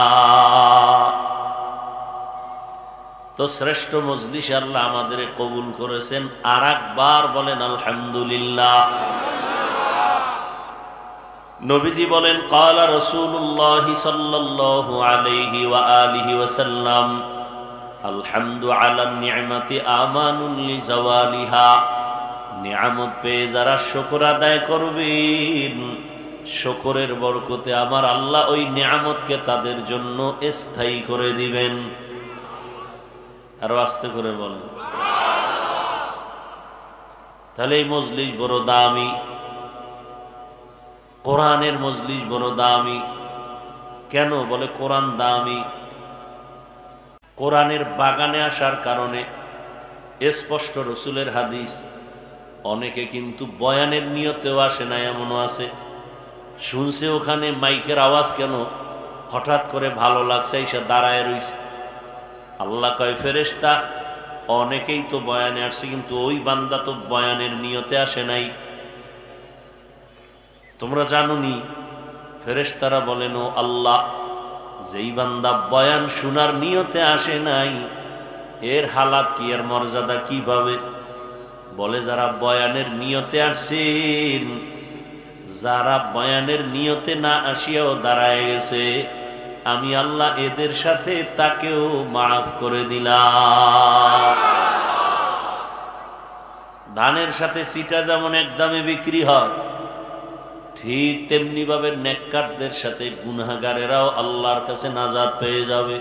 তো শ্রেষ্ঠ মজলিস আল্লাহ আমাদের কবুল করেছেন। আর একবার বলেন আলহামদুলিল্লাহ। নবীজি বলেন, ক্বালা রাসূলুল্লাহ সাল্লাল্লাহু আলাইহি ওয়া আলিহি ওয়াসাল্লাম, আলহামদু আলা নি'মাতি আমানুন লিজাওয়ালিহা। নিয়ামত পেয়ে যারা শুকর আদায় করবেন, শুকরের বরকতে আমার আল্লাহ ওই নিয়ামতকে তাদের জন্য স্থায়ী করে দিবেন। আরো আস্তে করে বলেন। তাহলে এই মজলিস বড় দামি, কোরআনের মজলিস বড় দামি। কেন বলে কোরআন দামি? কোরআনের বাগানে আসার কারণে স্পষ্ট রসুলের হাদিস। অনেকে কিন্তু বয়ানের নিয়তেও আসে না, এমনও আছে। শুনছে ওখানে মাইকের আওয়াজ কেন, হঠাৎ করে ভালো লাগছে, এসে দাঁড়ায় রইছে। আল্লাহ কয়, ফেরেশতা অনেকেই তো বয়ানে আসছে, কিন্তু ওই বান্দা তো বয়ানের নিয়তে আসে নাই, তোমরা জানোনি? ফেরেশতারা বলেন, ও আল্লাহ, যেই বান্দা বয়ান শোনার নিয়তে আসে নাই, এর হালাত কি, এর মর্যাদা কিভাবে? বলে, যারা বয়ানের নিয়তে আসছেন, যারা বয়ানের নিয়তে না আসিয়াও দাঁড়ায় গেছে, আমি আল্লাহ এদের সাথে তাকেও মাফ করে দিলাম। ধানের সাথে সিটা যেমন এক দামে বিক্রি হয়, ঠিক তেমনি ভাবে নেককারদের সাথে গুনাহগারেরাও আল্লাহর কাছে নাজাত পেয়ে যাবে।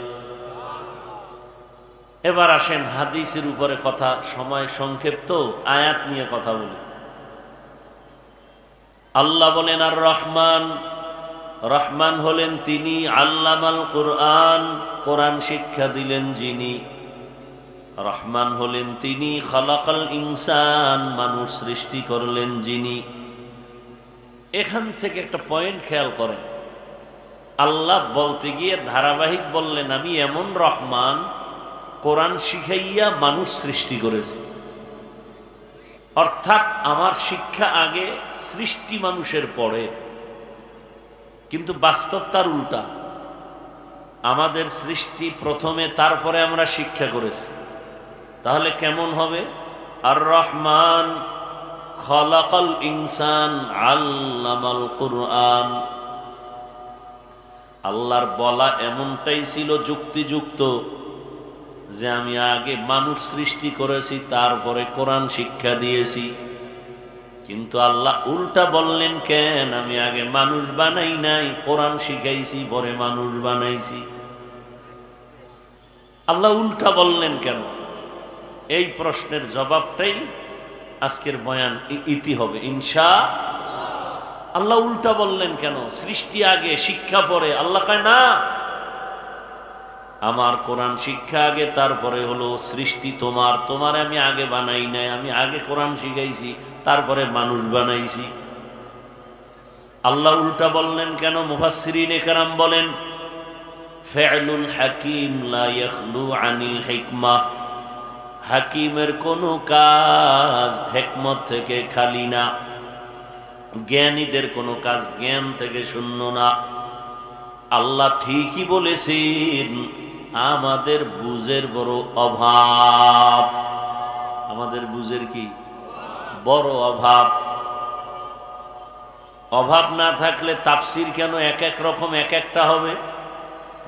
এবার আসেন হাদিসের উপরে কথা, সময় সংক্ষিপ্ত, আয়াত নিয়ে কথা বলি। আল্লাহ বলেন, আর রহমান, রহমান হলেন তিনি, আল্লামাল কুরআন, কোরআন শিক্ষা দিলেন যিনি। রহমান হলেন তিনি, খালাকাল ইনসান, মানুষ সৃষ্টি করলেন যিনি। এখান থেকে একটা পয়েন্ট খেয়াল করেন, আল্লাহ বলতে গিয়ে ধারাবাহিক বললেন, আমি এমন রহমান, কোরআন শিখাইয়া মানুষ সৃষ্টি করেছি। অর্থাৎ আমার শিক্ষা আগে, সৃষ্টি মানুষের পরে। কিন্তু বাস্তব তার উল্টা, আমাদের সৃষ্টি প্রথমে, তারপরে আমরা শিক্ষা করেছি। তাহলে কেমন হবে? আর রহমান খালাকাল ইনসান আল্লামাল কুরআন। আল্লাহর বলা এমনটাই ছিল যুক্তিযুক্ত যে আমি আগে মানুষ সৃষ্টি করেছি, তারপরে কোরআন শিক্ষা দিয়েছি। কিন্তু আল্লাহ উল্টা বললেন কেন? আমি আগে মানুষ বানাই নাই, কোরআন শিখাইছি, পরে মানুষ বানাইছি। আল্লাহ উল্টা বললেন কেন? এই প্রশ্নের জবাবটাই আজকের বয়ান ইতি হবে ইনশাআল্লাহ। আল্লাহ উল্টা বললেন কেন? সৃষ্টি আগে, শিক্ষা পরে। আল্লাহ কয় না, আমার কোরআন শিক্ষা আগে, তারপরে হলো সৃষ্টি তোমার। তোমার আমি আগে বানাই নাই, আমি আগে কোরআন শিখাইছি, তারপরে মানুষ বানাইছি। আল্লাহ উল্টা বললেন কেন? মুফাসসিরিনে কেরাম বলেন, ফি'লুল হাকিম লা ইয়াখলু আনিল হিকমাহ। হাকিমের কোনো কাজ হিকমত থেকে খালি না, জ্ঞানীদের কোনো কাজ জ্ঞান থেকে শূন্য না। আল্লাহ ঠিকই বলেছেন, আমাদের বুঝের বড় অভাব। আমাদের বুঝের কি বড় অভাব। অভাব না থাকলে তাফসির কেন এক এক রকম, এক একটা হবে?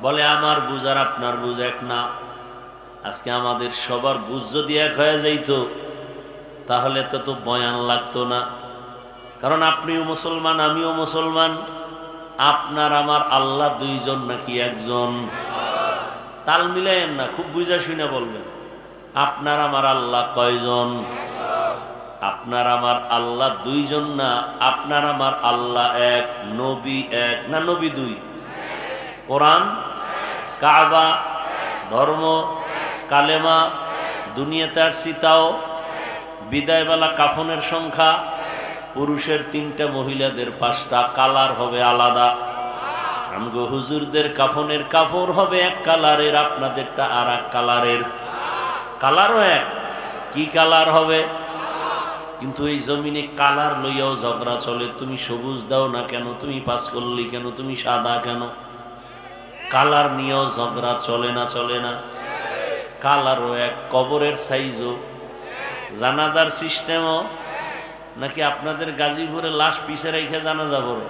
বলে আমার বুঝ আর আপনার বুঝ এক না। আজকে আমাদের সবার বুঝ যদি এক হয়ে যাইত, তাহলে তো বয়ান লাগতো না। কারণ আপনিও মুসলমান, আমিও মুসলমান। আপনার আমার আল্লাহ দুইজন নাকি একজন? তাল মিলাইয়েন না, খুব বুঝা শুনে বলবেন। আপনার আমার আল্লাহ কয়জন? আপনার আমার আল্লাহ দুইজন না, আপনার আমার আল্লাহ এক। নবী এক না নবী দুই? কোরআন, কাবা, ধর্ম, কালেমা, দুনিয়াতে আসছি তাও, বিদায়বেলা কাফনের সংখ্যা, পুরুষের 3টা, মহিলাদের 5টা, কালার হবে আলাদা। আমগো হুজুরদের কাফনের কাপড় হবে এক কালারের, আপনাদেরটা আর এক কালারের। কালারও এক, কি কালার হবে? কিন্তু এই জমিনে কালার লইয়াও ঝগড়া চলে। তুমি সবুজ দাও না কেন? তুমি পাস করলি কেন? তুমি সাদা কেন? কালার নিয়েও ঝগড়া চলে না? চলে না? কালারও এক, কবরের সাইজও, জানাজার সিস্টেমও। নাকি আপনাদের গাজীপুরে লাশ পিছে রেখে জানাজা পড়ে?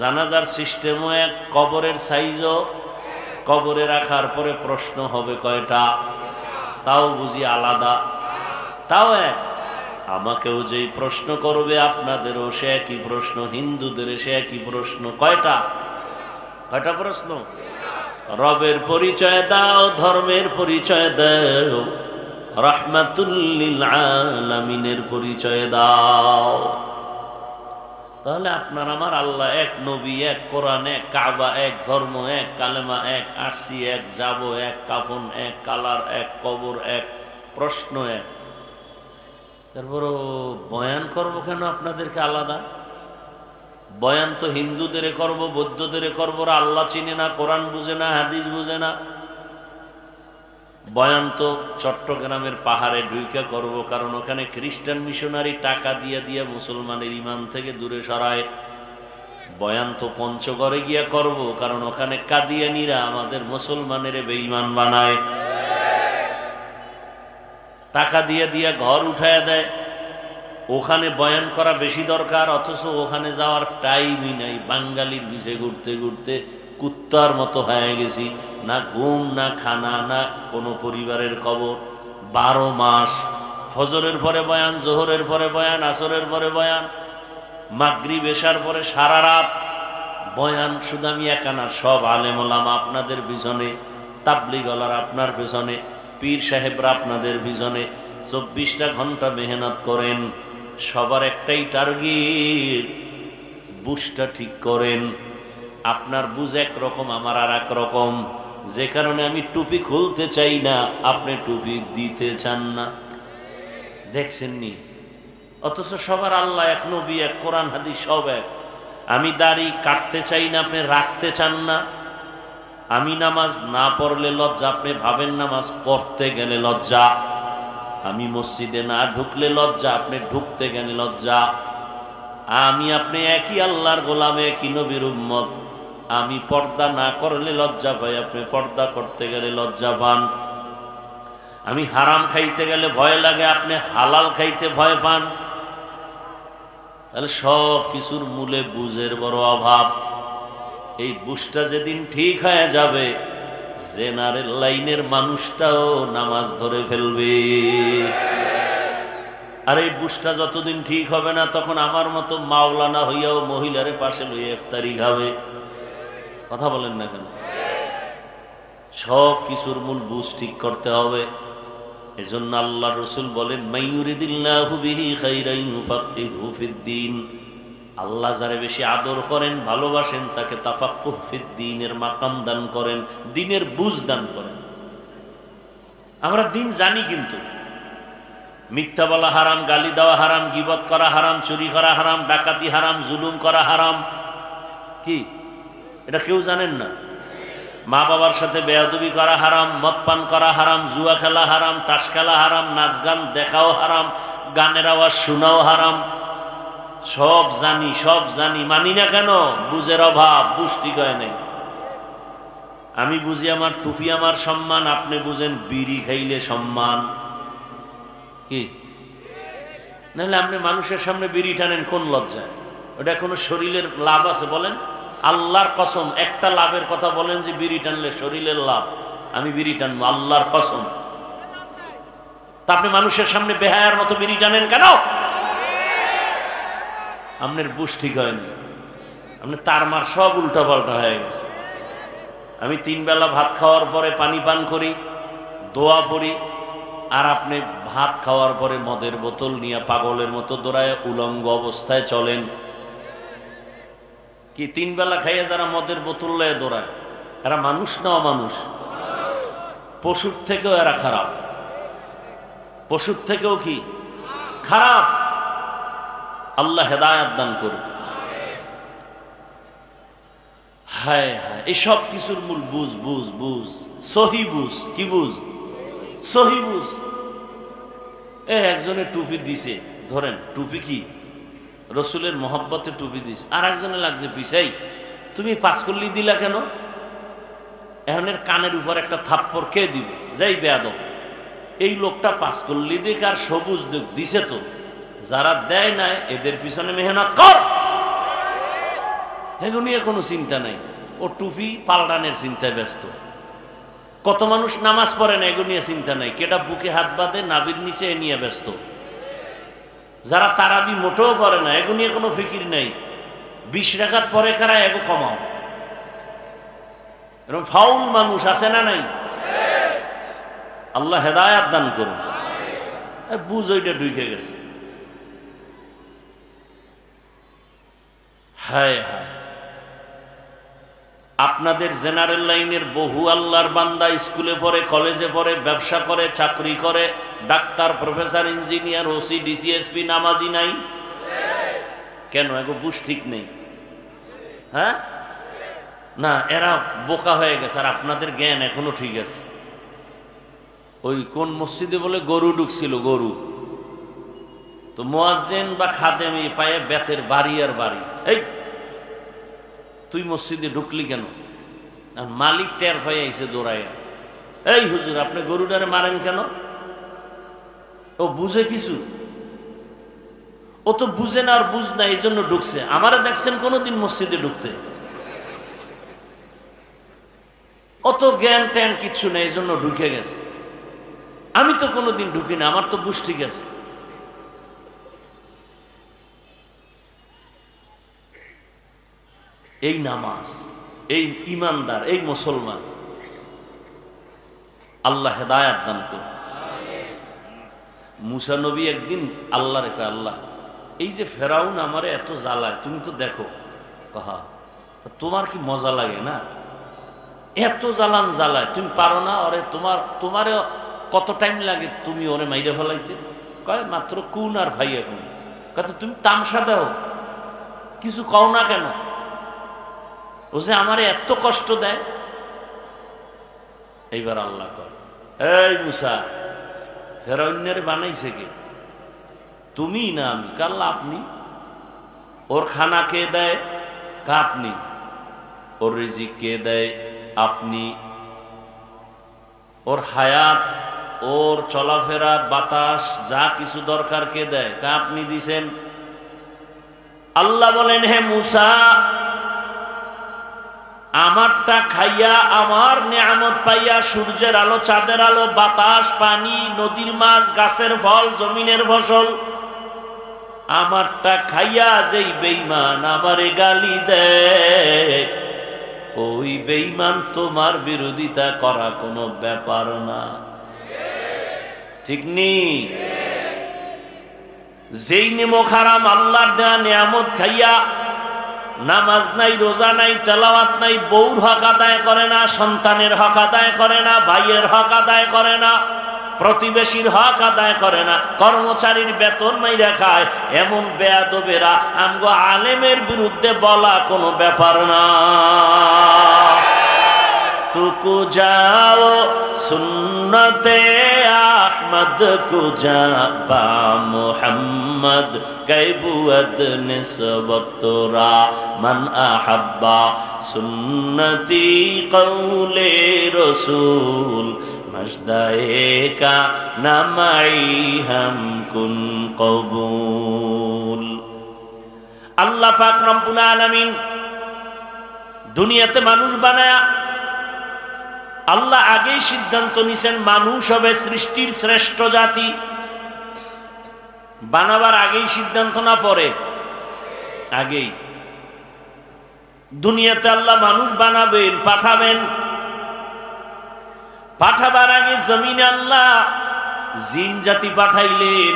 জানাজার সিস্টেমও এক, কবরের সাইজও। কবরে রাখার পরে প্রশ্ন হবে কয়টা? তাও বুঝি আলাদা, তাও এক। আমাকেও যেই প্রশ্ন করবে, আপনাদেরও সে একই প্রশ্ন, হিন্দুদের সে একই প্রশ্ন। কয়টা? কয়টা প্রশ্ন? রবের পরিচয় দাও, ধর্মের পরিচয় দাও, রাহমাতুল লিল আলামিনের পরিচয় দাও। তাহলে আপনার আমার আল্লাহ এক, নবী এক, কোরআন এক, কাবা এক, ধর্ম এক, কালেমা এক, আসছি এক, যাব এক, কাফন এক, কালার এক, কবর এক, প্রশ্ন এক। তারপরও বয়ান করবো কেন আপনাদেরকে আলাদা? বয়ান তো হিন্দুদের করব, বৌদ্ধদের করব, আল্লাহ চিনে না, কোরআন বুঝে না, হাদিস বুঝে না। বয়ান তো চট্টগ্রামের পাহাড়ে ঢুইকা করব, কারণ ওখানে খ্রিস্টান মিশনারি টাকা দিয়ে দিয়ে মুসলমানের ইমান থেকে দূরে সরায়। বয়ান তো পঞ্চগড়ে গিয়া করব, কারণ ওখানে কাদিয়ানীরা আমাদের মুসলমানের বেঈমান বানায়, টাকা দিয়ে দিয়ে ঘর উঠায় দেয়। ওখানে বয়ান করা বেশি দরকার, অথচ ওখানে যাওয়ার টাইমই নাই। বাঙালির বিছে ঘুরতে ঘুরতে কুত্তার মতো হয়ে গেছি, না ঘুম, না খানা, না কোনো পরিবারের খবর। 12 মাস ফজরের পরে বয়ান, জোহরের পরে বয়ান, আসরের পরে বয়ান, মাগরিব এশার পরে সারা রাত বয়ান। শুধু আমি একা না, সব আলেম ওলামা আপনাদের পিছনে, তাবলিগওয়ালারা আপনার পেছনে, পীর সাহেবরা আপনাদের পিছনে 24টা ঘন্টা মেহনত করেন। সবার একটাই টার্গেট, বুঝটা ঠিক করেন। আপনার বুঝ একরকম, আমার আর এক রকম, যে কারণে আমি টুপি খুলতে চাই না, আপনি টুপি দিতে চান না। দেখছেন নি? অথচ সবার আল্লাহ এক, নবী এক, কোরআন হাদিস সব এক। আমি দাড়ি কাটতে চাই না, আপনি রাখতে চান না। আমি নামাজ না পড়লে লজ্জা, আপনি ভাবেন নামাজ পড়তে গেলে লজ্জা। আমি মসজিদে না ঢুকলে লজ্জা, আপনি ঢুকতে গেলে লজ্জা। আমি আপনি একই আল্লাহর গোলাম, একই নবীর উম্মত। আমি পর্দা না করলে লজ্জা পাই, আপনি পর্দা করতে গেলে লজ্জা পান। আমি হারাম খাইতে গেলে ভয় লাগে, আপনি হালাল খাইতে ভয় পান। তাহলে সব কিছুর মূলে বুঝের বড় অভাব। এই বুঝটা যেদিন ঠিক হয়ে যাবে, জেনারেল লাইনের মানুষটাও নামাজ ধরে ফেলবে। আর এই বুঝটা যতদিন ঠিক হবে না, তখন আমার মতো মাওলানা হইয়াও মহিলারে পাশে লইয়া ইফতারি খাবে। কথা বলেন না কেন? সব কিছুর মূল বুঝ ঠিক করতে হবে। এজন্য আল্লাহ রসুল বলেন, মাইয়ুরিদিল্লাহু বিহি খাইরান ইউফাক্কিহু ফিদ্দীন। আল্লাহ যারে বেশি আদর করেন, ভালোবাসেন, তাকে তাফাক্কুহ ফিদ্দীনের মাকাম দান করেন, দ্বীনের বুঝ দান করেন। আমরা দ্বীন জানি, কিন্তু মিথ্যা বলা হারাম, গালি দেওয়া হারাম, গীবত করা হারাম, চুরি করা হারাম, ডাকাতি হারাম, জুলুম করা হারাম। কি এটা কেউ জানেন না? মা বাবার সাথে বেয়াদবি করা হারাম, মদ পান করা হারাম, জুয়া খেলা হারাম, তাস খেলা হারাম, নাচ গান দেখাও হারাম, গানের আওয়াজ শোনাও হারাম। সব জানি, সব জানি, মানি না কেন? বুঝের অভাব, বুঝ ঠিক হয় নাই। আমি বুঝি আমার টুপি আমার সম্মান, আপনি বুঝেন বিড়ি খাইলে সম্মান। কি নাহলে আপনি মানুষের সামনে বিড়ি টানেন কোন লজ্জায়? ওটা কোনো শরীরের লাভ আছে বলেন? আল্লাহর কসম, একটা লাভের কথা বলেন যে বিড়ি টানলে শরীরের লাভ, আমি বিড়ি টানবো, আল্লাহর কসম। তা আপনি মানুষের সামনে বেহায়ার মতো বিড়ি টানেন কেন? আপনার বুঝ ঠিক হয়নি, আপনি তার মার সব উল্টা পাল্টা হয়ে গেছে। আমি 3 বেলা ভাত খাওয়ার পরে পানি পান করি, দোয়া পড়ি, আর আপনি ভাত খাওয়ার পরে মদের বোতল নিয়ে পাগলের মতো দৌড়ায় উলঙ্গ অবস্থায় চলেন। কি 3 বেলা খাইয়ে যারা মদের বোতল লয়ে দৌড়ায়, এরা মানুষ না অমানুষ? পশুর থেকেও এরা খারাপ, পশুর থেকেও কি খারাপ। আল্লাহ হেদায়াত দান করুন। হায় হায়, এই সব কিছুর মূল বুঝ, বুঝ, বুঝ, সহি বুঝ। কি বুঝ? সহি বুঝ। একজনে টুপি দিছে, ধরেন টুপি কি রসুলের মহব্বতে টুপি দিছে, আর একজনে লাগছে পিছাই, তুমি পাঁচকল্লি দিলা কেন? এখনের কানের উপর একটা থাপ্পড় কে দিবে? যাই বেয়াদব, এই লোকটা পাঁচকল্লি দিক আর সবুজ দিক দিছে, তো যারা দেয় না এদের পিছনে মেহনত কর। এগুলো নিয়ে কোনো চিন্তা নাই, ও টুপি পাল্টানের চিন্তায় ব্যস্ত। কত মানুষ নামাজ পড়ে না, এগুলো নিয়ে চিন্তা নাই, কেটা বুকে হাত বাঁধে নাবির নিচে এ নিয়ে ব্যস্ত। যারা তারাবি মোটেও পড়ে না, এগুলো নিয়ে কোনো ফিকির নাই, 20 রাকাত পরে কারা এগো কমাও। এরকম ফাউল মানুষ আছে না নাই? আল্লাহ হেদায়াত দান করুন। বুঝ ওইটা ঢুকে গেছে। হায় হায়, আপনাদের জেনারেল লাইনের বহু আল্লাহর বান্দা স্কুলে পড়ে, কলেজে পড়ে, ব্যবসা করে, চাকরি করে, doctor, professor, engineer, OC, DC SP, নামাজি নাই কেন? এগো বুঝ ঠিক নেই। হ্যাঁ না, এরা বোকা হয়ে গেছে, আর আপনাদের জ্ঞান এখনো ঠিক আছে। ওই কোন মসজিদে বলে গরু ঢুকছিল, গরু তো মুয়াজ্জিন বা খাদেম এই পায়ে বেতের বাড়ি আর বাড়ি, এই তুই মসজিদে ঢুকলি কেন? আর মালিক টের হয়ে আইছে দৌড়াইয়া, এই হুজুর আপনি গরুটারে মারেন কেন? ও বুঝে কিছু? ও তো বুঝে না, আর বুঝ না, এই জন্য ঢুকছে। আমারে দেখছেন কোনোদিন মসজিদে ঢুকতে? অত জ্ঞান ট্যান কিচ্ছু নেই, এই জন্য ঢুকে গেছে। আমি তো কোনোদিন ঢুকি না, আমার তো বুঝ ঠিক আছে। এই নামাজ, এই ইমানদার, এই মুসলমান, আল্লাহ হেদায়াত দান করুন। মুসা নবী একদিন আল্লাহ রেখে, আল্লাহ এই যে ফেরাউন আমারে এত জ্বালায়, তুমি তো দেখো। কহা তোমার কি মজা লাগে না? এত জ্বালান জ্বালায়, তুমি পারো না ওরে? তোমারে কত টাইম লাগে তুমি ওরে মাইরে ফেলাইতে? কয় মাত্র কুন আর ভাই। এখন কথা তুমি তামসা দাও, কিছু কও না কেন? ও যে আমারে এত কষ্ট দেয়। এইবার আল্লাহ কয়, এই মুসা, ফেরাউনের বানাইছে কে? তুমি না আমি? কাল্লা আপনি। ওর খানা কে দেয়? আপনি। ওর রিজিক কে দেয়? আপনি। ওর হায়াত, ওর চলাফেরা, বাতাস, যা কিছু দরকার কে দেয়? আপনি দিছেন। আল্লাহ বলেন, হে মুসা, আমারটা খাইয়া, আমার নিয়ামত পাইয়া, সূর্যের আলো, চাঁদের আলো, বাতাস, পানি, নদীর মাছ, গাছের ফল, জমিনের ফসল, আমারটা খাইয়া যেই বেঈমান আমারে গালি দেয়, ওই বেঈমান তোমার বিরোধিতা করা কোনো ব্যাপার না। ঠিক নেই? যেই নেমক হারাম আল্লাহর দেয়া নিয়ামত খাইয়া নামাজ নাই, রোজা নাই, তেলাওয়াত নাই, বউর হক আদায় করে না, সন্তানের হক আদায় করে না, ভাইয়ের হক আদায় করে না, প্রতিবেশীর হক আদায় করে না, কর্মচারীর বেতন মাইরা খায়, এমন বেয়াদবেরা আমগো আলেমের বিরুদ্ধে বলা কোনো ব্যাপার না। तुको जाओ सुन्नते अहमद को जा बा मुहम्मद कैबुअद निस्बतरा मन अहब्बा सुन्नती कौले रसूल मजदाए का नमाई हम कुन कबूल। अल्लाह पाक रब्बुल आलमीन দুনিয়াতে মানুষ বানায়া আল্লাহ আগেই সিদ্ধান্ত নিছেন মানুষ হবে সৃষ্টির শ্রেষ্ঠ জাতি। বানাবার আগেই সিদ্ধান্ত না পরে? আগেই। দুনিয়াতে আল্লাহ মানুষ বানাবেন, পাঠাবেন। পাঠাবার আগে জমিনে আল্লাহ জিন জাতি পাঠাইলেন,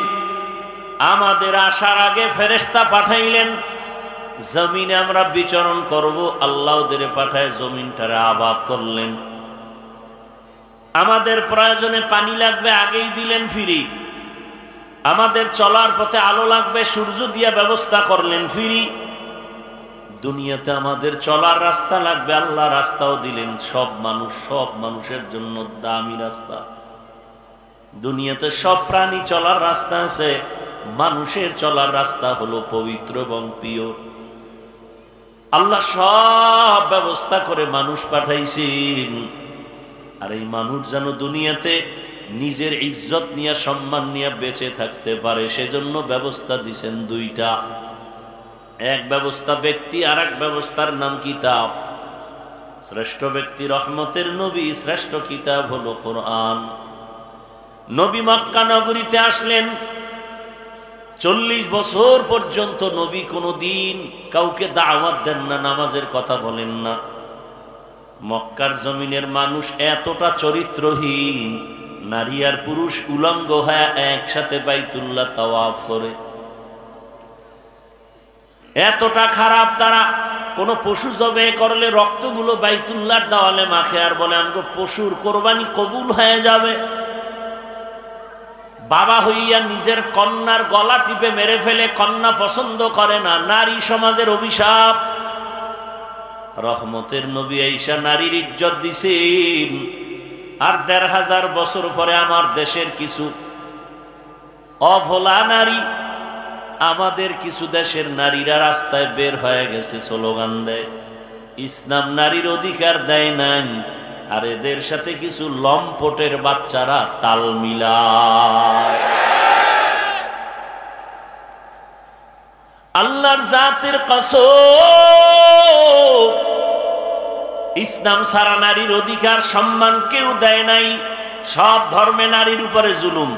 আমাদের আসার আগে ফেরেশতা পাঠাইলেন। জমিনে আমরা বিচরণ করব, আল্লাহ ওদের পাঠায় জমিনটারে আবাদ করলেন। আমাদের প্রয়োজনে পানি লাগবে, আগেই দিলেন ফ্রি। আমাদের চলার পথে আলো লাগবে, সূর্য দিয়া ব্যবস্থা করলেন ফ্রি। দুনিয়াতে আমাদের চলার রাস্তা লাগবে, আল্লাহ রাস্তাও দিলেন। সব মানুষের জন্য দামি রাস্তা। দুনিয়াতে সব প্রাণী চলার রাস্তা আছে, মানুষের চলার রাস্তা হলো পবিত্র এবং পিওর। আল্লাহ সব ব্যবস্থা করে মানুষ পাঠাইছেন। আর এই মানুষ যেন দুনিয়াতে নিজের ইজ্জত নিয়ে, সম্মান নিয়ে বেঁচে থাকতে পারে, সেজন্য ব্যবস্থা দিছেন দুইটা। এক ব্যবস্থা ব্যক্তি, আর এক ব্যবস্থার নাম কিতাব। শ্রেষ্ঠ ব্যক্তি রহমতের নবী, শ্রেষ্ঠ কিতাব হলো কোরআন। নবী মক্কা নগরীতে আসলেন, 40 বছর পর্যন্ত নবী কোনদিন কাউকে দাওয়াত দেন না, নামাজের কথা বলেন না। মক্কার জমিনের মানুষ এতটা চরিত্রহীন, নারী আর পুরুষ উলঙ্গ হয়ে একসাথে বাইতুল্লাহ তাওয়াফ করে। এতটা খারাপ তারা, কোন পশু জবে করলে রক্তগুলো বাইতুল্লাহর দেওয়ালে মাখে আর বলে আমাকে পশুর কোরবানি কবুল হয়ে যাবে। বাবা হইয়া নিজের কন্যার গলা টিপে মেরে ফেলে, কন্যা পছন্দ করে না, নারী সমাজের অভিশাপ। রহমতের নবী আইসা নারীর ইজ্জত দিছেন। আর ১৫০০ বছর পরে আমার দেশের কিছু অভোলা নারী, আমাদের কিছু দেশের নারীরা রাস্তায় বের হয়ে গেছে, স্লোগান দেয় ইসলাম নারীর অধিকার দেয় নাই। আর এদের সাথে কিছু লম্পটের বাচ্চারা তাল মিলায়। আল্লাহর জাতের কসম, ইসলাম সারা নারীর অধিকার সম্মান কেউ দেয় নাই। সব ধর্মে নারীর উপরে জুলুম।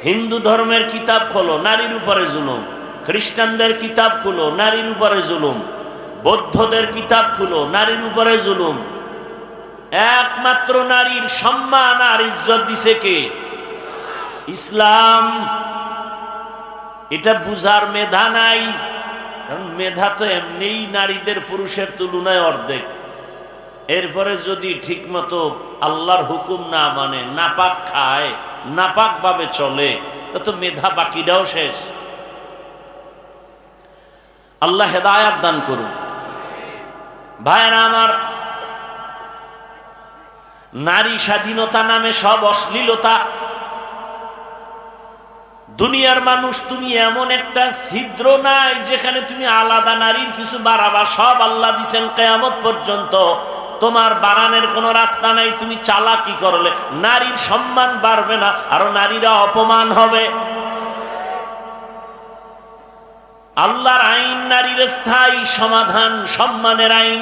হিন্দু ধর্মের কিতাব খোলো, নারীর উপরে জুলুম। খ্রিস্টানদের কিতাব খুলো, নারীর উপরে জুলুম। বৌদ্ধদের কিতাব খুলো, নারীর উপরে জুলুম। একমাত্র নারীর সম্মান আর ইজ্জত দিছে কে? ইসলাম। এটা বুঝার মেধা নাই, কারণ মেধা তো এমনিই নারীদের পুরুষের তুলনায় অর্ধেক। এরপরে যদি ঠিকমতো আল্লাহর হুকুম না মানে, নাপাক খায়, নাপাক ভাবে চলে, তো মেধা বাকিটাও শেষ। আল্লাহ হেদায়াত দান করুন। ভাইরা আমার, নারী স্বাধীনতা নামে সব অশ্লীলতা। দুনিয়ার মানুষ, তুমি এমন একটা ছিদ্র নাই যেখানে তুমি আলাদা নারীর কিছু বাড়াবা। সব আল্লাহ দিছেন কিয়ামত পর্যন্ত, তোমার বাড়ানোর কোনো রাস্তা নাই। তুমি চালাকি করলে নারীর সম্মান বাড়বে না, আরো নারীরা অপমান হবে। আল্লাহর আইন নারীর স্থায়ী সমাধান, সম্মানের আইন।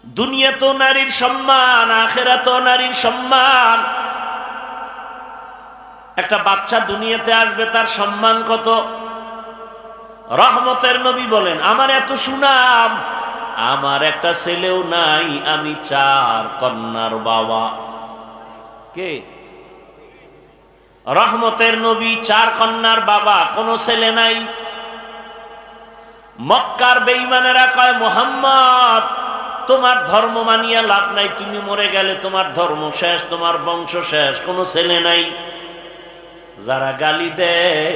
দুনিয়াতেও নারীর সম্মান, আখিরাতেও নারীর সম্মান। একটা বাচ্চা দুনিয়াতে আসবে, তার সম্মান কত? রহমতের নবী বলেন, আমার এত সুনাম, আমার একটা ছেলেও নাই, আমি 4 কন্যার বাবা। কে? রহমতের নবী 4 কন্যার বাবা, কোনো ছেলে নাই। মক্কার বেঈমানেরা কয়, মুহাম্মদ তোমার ধর্ম মানিয়া লাভ নাই, তুমি মরে গেলে তোমার ধর্ম শেষ, তোমার বংশ শেষ, কোনো ছেলে নাই। যারা গালি দেয়,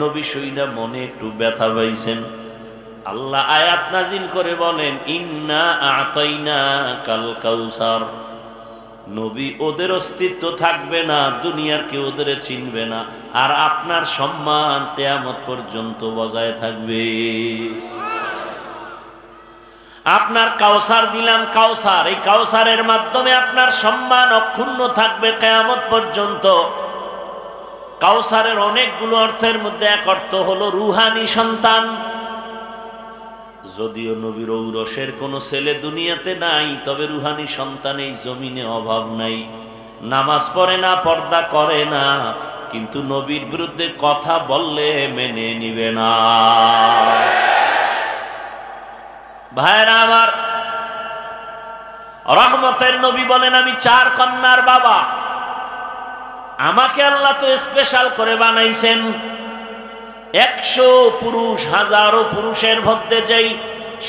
নবী সইদা মনে একটু ব্যথা পাইছেন। আল্লাহ আয়াত নাজিল করে বলেন, ইন্না আতাইনা কাল কাউসার। নবী, ওদের অস্তিত্ব থাকবে না, দুনিয়ার কেউ ওদের চিনবে না, আর আপনার সম্মান কিয়ামত পর্যন্ত বজায় থাকবে। আপনার কাউসার দিলাম, কাউসার, এই কাউসারের মাধ্যমে আপনার সম্মান অক্ষুণ্ণ থাকবে কিয়ামত পর্যন্ত। কাউসারের অনেকগুলো অর্থের মধ্যে এক অর্থ হলো রুহানি সন্তান। যদিও নবীর ঔরসের কোনো ছেলে দুনিয়াতে নাই, তবে রুহানি সন্তান এই জমিনে অভাব নাই। নামাজ পড়ে না, পর্দা করে না, কিন্তু নবীর বিরুদ্ধে কথা বললে মেনে নিবে না। ভাইরা আমার, রহমতের নবী বলেন, আমি 4 কন্যার বাবা। আমাকে আল্লাহ তো স্পেশাল করে বানাইছেন। 100 পুরুষ, হাজারো পুরুষের মধ্যে যেই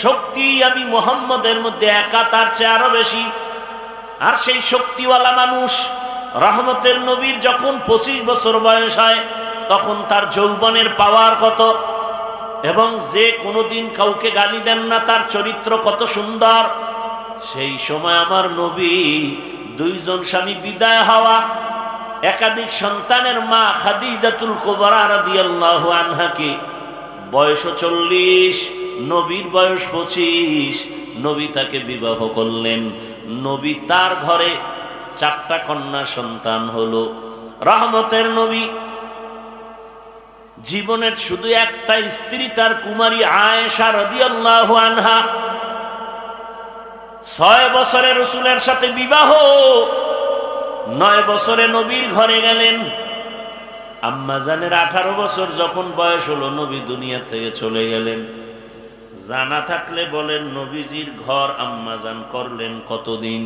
শক্তি আমি মুহাম্মদের মধ্যে একা, তার চেয়ে আরো বেশি। আর সেই শক্তিওয়ালা মানুষ রহমতের নবীর যখন 25 বছর বয়স হয়, তখন তার যৌবনের পাওয়ার কত, এবং যে কোনোদিন কাউকে গালি দেন না, তার চরিত্র কত সুন্দর। সেই সময় আমার নবী 2 জন স্বামী বিদায় হওয়া, একাধিক সন্তানের মা খাদিজাতুল কুবরা রাদিয়াল্লাহু আনহাকে বয়স 40, নবীর বয়স 25, নবী তাকে বিবাহ করলেন। নবী তার ঘরে 4টা কন্যা সন্তান হলো। রহমতের নবী জীবনের শুধু একটা স্ত্রী, তার কুমারী আয়েশা রাদিয়াল্লাহু আনহা। 6 বছরে রাসূলের সাথে বিবাহ, 9 বছরে নবীর ঘরে গেলেন। আম্মা জানের 18 বছর যখন বয়স হলো, নবী দুনিয়া থেকে চলে গেলেন। জানা থাকলে বলেন, নবীজির ঘর আম্মা জান করলেন কতদিন?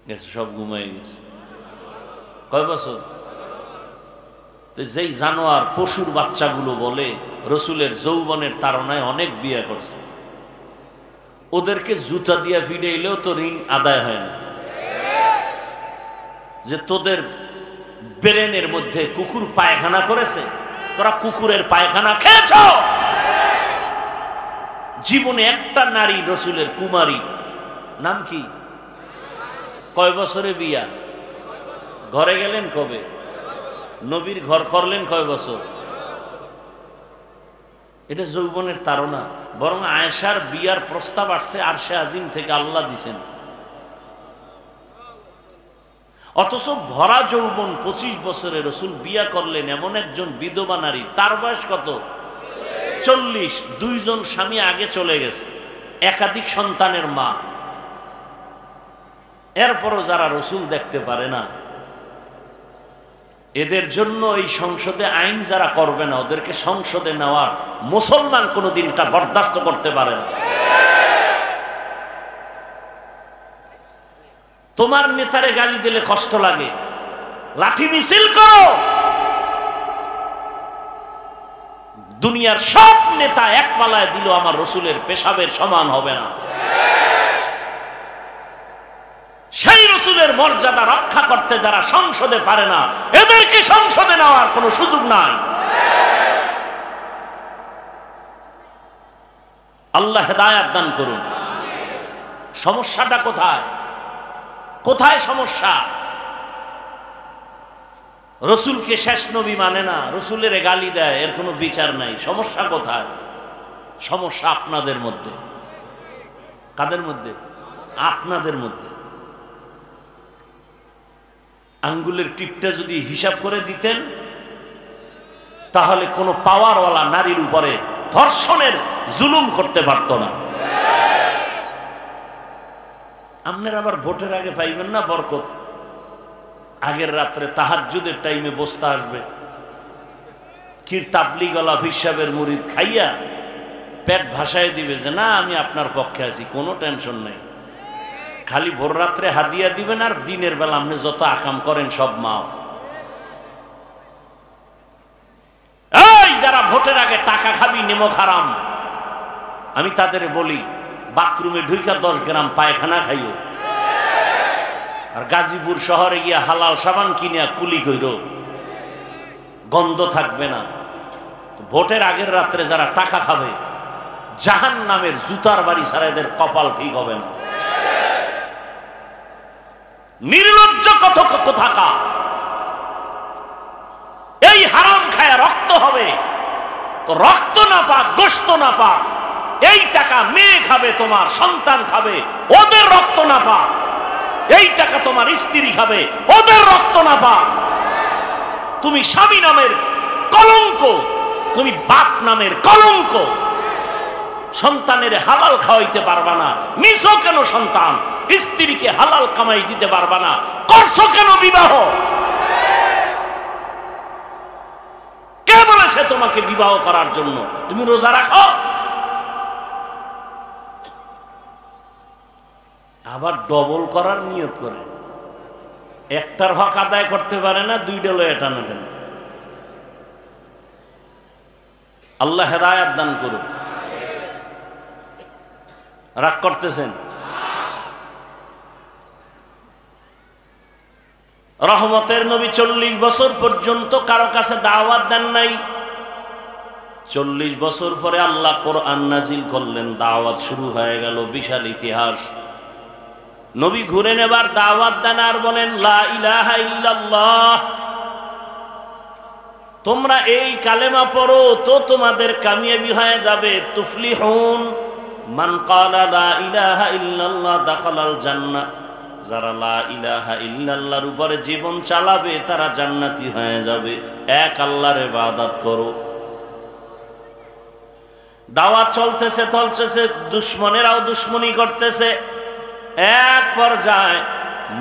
গেছে, সব ঘুমাই গেছে। কয় বছর? তো যেই জানোয়ার, পশুর বাচ্চাগুলো বলে রসুলের যৌবনের তাড়নায় অনেক বিয়ে করছে, ওদেরকে জুতা দিয়া ফিডাইলেও তো ঋণ আদায় হয় না। যে তোদের ব্রেনের মধ্যে কুকুর পায়খানা করেছে, তোরা কুকুরের পায়খানা খেয়েছ, জীবনে একটা নারী রসুলের কুমারী, নাম কি? কয় বছরে বিয়া? ঘরে গেলেন কবে? নবীর ঘর করলেন কয় বছর? এটা যৌবনের তাড়না। বরং আয়েশার বিয়ার প্রস্তাব আসছে আরশে আজিম থেকে, আল্লাহ দিছেন। অথচ ভরা যৌবন 25 বছরে রসুল বিয়া করলেন এমন একজন বিধবা নারী, তার বয়স কত? 40। 2 জন স্বামী আগে চলে গেছে, একাধিক সন্তানের মা। এরপরও যারা রসুল দেখতে পারে না, এদের জন্য এই সংসদে আইন যারা করবে না, ওদেরকে সংসদে নেওয়ার মুসলমান কোনোদিন এটা বরদাস্ত করতে পারে না। তোমার নেতারে গালি দিলে কষ্ট লাগে, লাঠি মিছিল করো। দুনিয়ার সব নেতা এক পালায় দিল আমার রসুলের পেশাবের সমান হবে না। সেই রসুলের মর্যাদা রক্ষা করতে যারা সংসদে পারে না, এদেরকে সংসদে নেওয়ার কোনো সুযোগ নাই। আল্লাহ হেদায়েত দান করুন। সমস্যাটা কোথায়? কোথায় সমস্যা? রসুলকে শেষ নবী মানে না, রসুলের গালি দেয়, এর কোনো বিচার নাই। সমস্যা কোথায়? সমস্যা আপনাদের মধ্যে। কাদের মধ্যে? আপনাদের মধ্যে। আঙ্গুলের টিপটা যদি হিসাব করে দিতেন, তাহলে কোনো পাওয়ারওয়ালা নারীর উপরে ধর্ষণের জুলুম করতে পারত না। আপনার আবার ভোটের আগে পাইবেন না বরকত। আগের রাত্রে তাহাজ্জুদের টাইমে বসতে আসবে, কি তাবলিগওয়ালা হিসাবের মুরিদ খাইয়া পেট ভাসায় দিবে যে না আমি আপনার পক্ষে আছি, কোনো টেনশন নেই। খালি ভোর রাত্রে হাদিয়া দিবেন, আর দিনের বেলা আপনি যত আকাম করেন সব মাফ। এই যারা ভোটের আগে টাকা খাবি, নিমক হারাম, আমি তাদের বলি বাথরুমে ঢুইকা 10 গ্রাম পায়খানা খাইও, আর গাজীপুর শহরে গিয়া হালাল সাবান কিনিয়া কুলি কইর, গন্ধ থাকবে না। ভোটের আগের রাত্রে যারা টাকা খাবে, জাহান্নামের জুতার বাড়ি ছাড়া এদের কপাল ঠিক হবে না। নির্লজ্জ কোথাকা। এই হারাম খায়া রক্ত হবে, তো রক্ত না পাক, গোশত না পাক, এই টাকা মেয়ে খাবে, তোমার সন্তান খাবে, ওদের রক্ত না পাক। এই টাকা তোমার স্ত্রী খাবে, ওদের রক্ত না পাক। তুমি স্বামী নামের কলঙ্ক, তুমি বাপ নামের কলঙ্ক। সন্তানের হালাল খাওয়াইতে পারবা না, নিছো কেন সন্তান? স্ত্রীকে হালাল কামাই দিতে পারবা না, করছো কেন বিবাহ? কে বলেছে তোমাকে বিবাহ করার জন্য? তুমি রোজা রাখো, আবার ডবল করার নিয়ত করে, একটার হক আদায় করতে পারে না, 2টা লয়ে টানাটেন। আল্লাহ হেদায়েত দান করুন। রাগ করতেছেন? রহমতের নবী 40 বছর পর্যন্ত কারো কাছে দাওয়াত দেন নাই। 40 বছর পরে আল্লাহ কোরআন নাজিল করলেন, দাওয়াত শুরু হয়ে গেল। বিশাল ইতিহাস। নবী ঘুরে নেবার দাওয়াত দেন আর বলেন লা ইলাহা ইল্লাল্লাহ, তোমরা এই কালেমা পড়ো তো তোমাদের কামিয়াবি হয়ে যাবে। তুফলিহুন মান ক্বালা লা ইলাহা ইল্লাল্লাহ দাখালাল জান্নাহ, যারা লা ইলাহা ইল্লাল্লাহর উপরে জীবন চালাবে তারা জান্নাতি হয়ে যাবে। এক আল্লাহর ইবাদত করো। দাওয়াত চলতেছে, দুশ্মনেরাও দুশ্মনী করতেছে। এক পর্যায়ে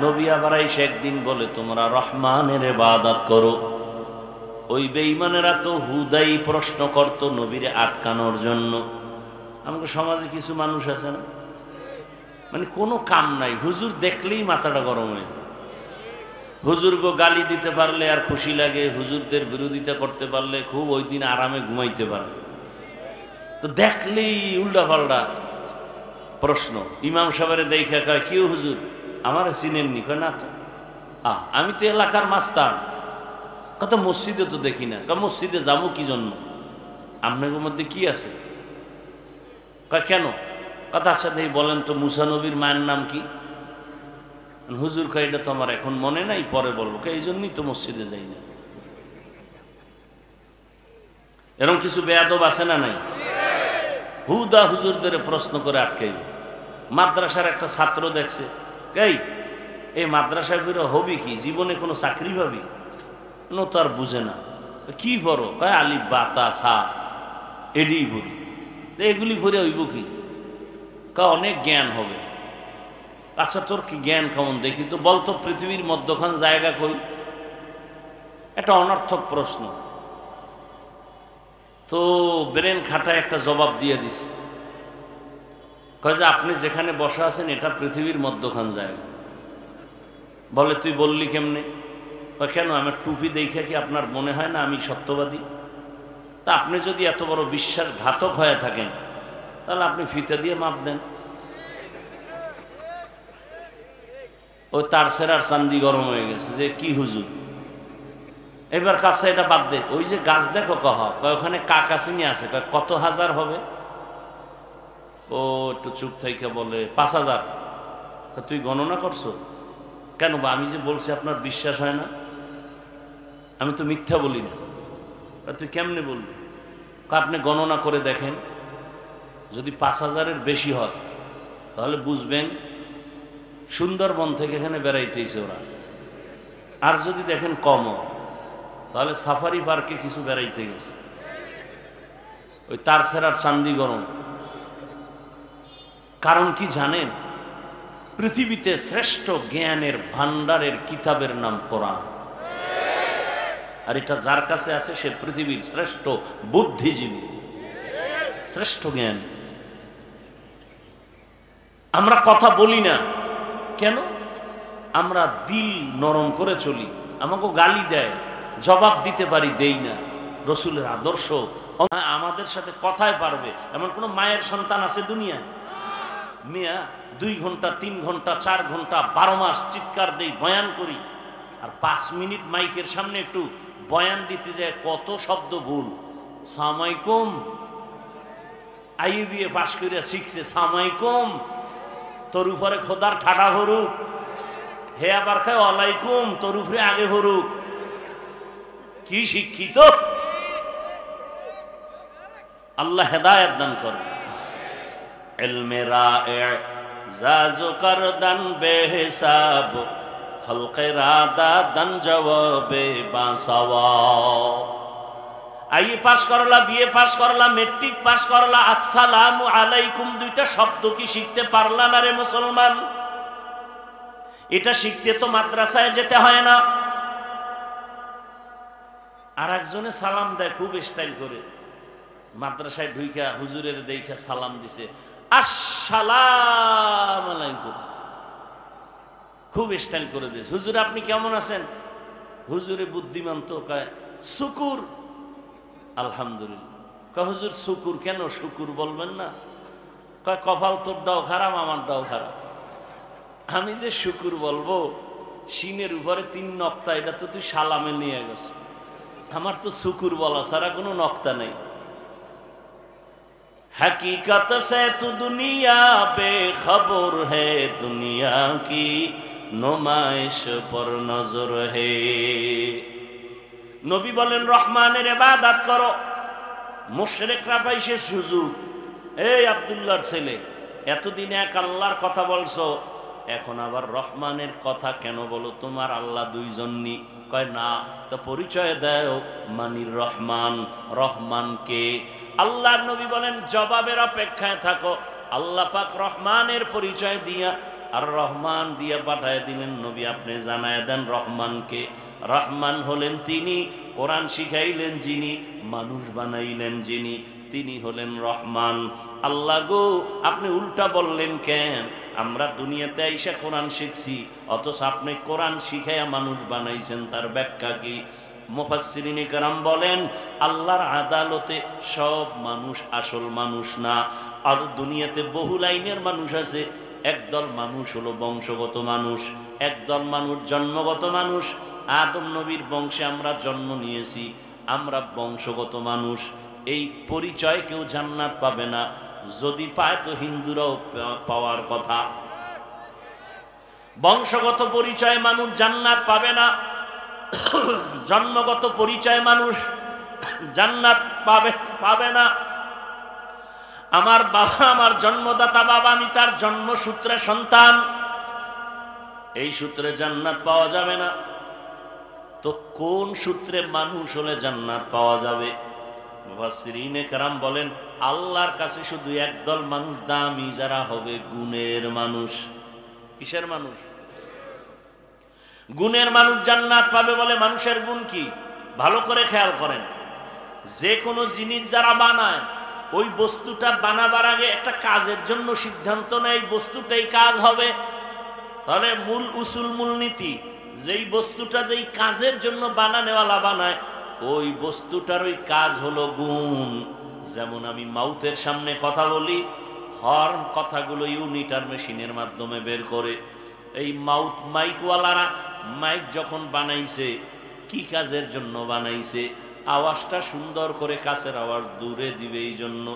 নবী আবার এসে একদিন বলে তোমরা রহমানের ইবাদত করো। ওই বেঈমানেরা তো হুদাই প্রশ্ন করত নবীরে আটকানোর জন্য। আমাদের সমাজে কিছু মানুষ আছে না, মানে কোনো কাম নাই, হুজুর দেখলেই মাথাটা গরম হয়ে যায়। হুজুরকে গালি দিতে পারলে আর খুশি লাগে, হুজুরদের বিরোধিতা করতে পারলে খুব ওই দিন আরামে ঘুমাইতে পারে। তো দেখলেই উল্টা পাল্টা প্রশ্ন। ইমাম সাহেবের দেখে কয় কি হুজুর আমার চিনেননি? কয় না তো, আমি তো এলাকার মাস্তান। কত মসজিদে তো দেখি না। মসজিদে যাবো কি জন্য? আপনাদের মধ্যে কি আছে? কেন? কথার সাথে বলেন তো মুসা নবীর মায়ের নাম কি? হুজুর কয় এটা তো আমার এখন মনে নাই, পরে বলবো। এই জন্যই তো মসজিদে যাই না। এরকম কিছু বেয়াদব আছে না নাই? হুদা হুজুরদের প্রশ্ন করে আটকাইব। মাদ্রাসার একটা ছাত্র দেখছে, এই মাদ্রাসায় বেরো হবি কি, জীবনে কোনো চাকরি পাবি? নো তো আর বুঝে না। কি পড়ো? কয় আলিফ বা তা সা এডি ভরি। এগুলি ভরে হইব কি? অনেক জ্ঞান হবে। আচ্ছা তোর কি জ্ঞান কেমন দেখি তো, বলতো পৃথিবীর মধ্যখান জায়গা কই? একটা অনর্থক প্রশ্ন। তো ব্রেন খাটায় একটা জবাব দিয়ে দিছে, কয় যে আপনি যেখানে বসা আছেন এটা পৃথিবীর মধ্যখান জায়গা। বলে তুই বললি কেমনে? কেন, আমার টুপি দেখে কি আপনার মনে হয় না আমি সত্যবাদী? তা আপনি যদি এত বড় বিশ্বাসঘাতক হয়ে থাকেন তাহলে আপনি ফিতে দিয়ে মাপ দেন। ওই তার সেরার চান্দি গরম হয়ে গেছে যে কি হুজুর, এবার কাছে এটা বাদ দে। ওই যে গাছ দেখো ওখানে কাকাশিনী আছে, কত হাজার হবে? ও একটু চুপ থেকে বলে 5,000। তুই গণনা করছো কেন? বা আমি যে বলছি আপনার বিশ্বাস হয় না? আমি তো মিথ্যা বলি না। তুই কেমনে বলবি? আপনি গণনা করে দেখেন, যদি 5,000-এর বেশি হয় তাহলে বুঝবেন সুন্দরবন থেকে এখানে বেড়াইতেছে ওরা। আর যদি দেখেন কম তাহলে সাফারি পার্কে কিছু বেড়াইতে গেছে। ওই তার সেরার চান্দি গরম। কারণ কি জানেন? পৃথিবীতে শ্রেষ্ঠ জ্ঞানের ভান্ডারের কিতাবের নাম কোরআন। আর এটা যার কাছে আছে সে পৃথিবীর শ্রেষ্ঠ বুদ্ধিজীবী, শ্রেষ্ঠ জ্ঞান। আমরা কথা বলি না কেন? আমরা দিল নরম করে চলি। আমাকে গালি দেয়, জবাব দিতে পারি, দেই না। রসুলের আদর্শ আমাদের সাথে কথায় পারবে এমন কোন মায়ের সন্তান আছে দুনিয়ায়? মিয়া 2 ঘন্টা 3 ঘন্টা 4 ঘন্টা 12 মাস চিৎকার দেই, বয়ান করি, আর 5 মিনিট মাইকের সামনে একটু বয়ান দিতে যায় কত শব্দ ভুল। সামাইকুম, আইবিএ পাশ করে শিখছে সামাইকুম, তোর উপরে খোদার ঠাডা ভরুক। হে আবার খায় ওয়ালাইকুম, তোর উপরে আগে ভরুক। কি শিক্ষিত! আল্লাহ হেদায়েত দান করে। ইলমে রায়ে জাজু করদান বেহিসাব, খলকে রাদা দান জবাবে বাসাওয়া। আইএ পাস করলা, বিএ পাস করলা, মেট্রিক পাস করলা, আসসালামু আলাইকুম 2টা শব্দ কি শিখতে পারলা না রে মুসলমান? এটা শিখতে তো মাদ্রাসায় যেতে হয় না। আর একজনে সালাম দেয় খুব স্টাইল করে, মাদ্রাসায় ঢুইকা হুজুরের দেখা সালাম দিছে, আসসালামু আলাইকুম, খুব স্টাইল করে দিয়েছে। হুজুর আপনি কেমন আছেন? হুজুরে বুদ্ধিমান তো, কয় শুকুর। আলহামদুলিল্লাহ। কয় হুজুর শুকুর কেন? শুকুর বলবেন না? কয় কপাল তোরটাও খারাপ, আমারটাও খারাপ। আমি যে শুকুর বলবো, সিনের উপরে 3 নক্তা, এটা তো তুই সালামে নিয়ে গেছ। আমার তো শুকুর বলা ছাড়া কোনো নক্তা নেই। हकीकत से तू दुनिया बेखबर है, दुनिया की नुमाइश पर नजर है। নবী বলেন রহমানের ইবাদত করো। মুশরিকরা পাইছে সুযোগ, এই আব্দুল্লাহর ছেলে এতদিন এক আল্লাহর কথা বলছো, এখন আবার রহমানের কথা কেন বলো? তোমার আল্লাহ 2 জননি? কয় না। তো পরিচয় দাও, মানির রহমান। রহমানকে আল্লাহর নবী বলেন জবাবের অপেক্ষায় থাকো। আল্লাহ পাক রহমানের পরিচয় দিয়া আর রহমান দিয়া পাঠায় দিলেন নবী, আপনি জানায় দেন রহমানকে। রহমান হলেন তিনি, কোরআন শিখাইলেন যিনি, মানুষ বানাইলেন যিনি, তিনি হলেন রহমান। আল্লাহ গো, আপনি উল্টা বললেন কেন? আমরা দুনিয়াতে আইসা কোরআন শিখছি, অথচ আপনি কোরআন শিখাইয়া মানুষ বানাইছেন, তার ব্যাখ্যা কি? মুফাসসিরিনে কেরাম বলেন আল্লাহর আদালতে সব মানুষ আসল মানুষ না। আর দুনিয়াতে বহু লাইনের মানুষ আছে। একদল মানুষ হলো বংশগত মানুষ, একদল মানুষ জন্মগত মানুষ। আদম নবীর বংশে আমরা জন্ম নিয়েছি, আমরা বংশগত মানুষ। এই পরিচয় কেউ জান্নাত পাবে না। যদি পায় তো হিন্দুরাও পাওয়ার কথা। বংশগত পরিচয় মানুষ জান্নাত পাবে না, জন্মগত পরিচয় মানুষ জান্নাত পাবে না। আমার বাবা, আমার জন্মদাতা বাবা, আমি তার জন্মসূত্রে সন্তান, এই সূত্রে জান্নাত পাওয়া যাবে না। তো কোন সূত্রে মানুষ হলে জান্নাত পাওয়া যাবে? মুফাসসিরিনে কেরাম বলেন, আল্লাহর কাছে শুধু একদল মানুষ দামি, যারা হবে গুণের মানুষ। কিসের মানুষ? গুণের মানুষ জান্নাত পাবে। বলে মানুষের গুণ কি? ভালো করে খেয়াল করেন, যে কোনো জিনিস যারা বানায়, ওই বস্তুটা বানাবার আগে একটা কাজের জন্য সিদ্ধান্ত নেয় বস্তুটাই কাজ হবে। তাহলে মূল উসুল, মূলনীতি, যেই বস্তুটা যেই কাজের জন্য বানানেওয়ালা বানায়, ওই বস্তুটার ওই কাজ হলো গুণ। যেমন আমি মাউথের সামনে কথা বলি, হর্ন কথাগুলো ইউনিটার মেশিনের মাধ্যমে বের করে। এই মাইকওয়ালারা মাইক যখন বানাইছে, কি কাজের জন্য বানাইছে? আওয়াজটা সুন্দর করে, কাছের আওয়াজ দূরে দিবে এই জন্য।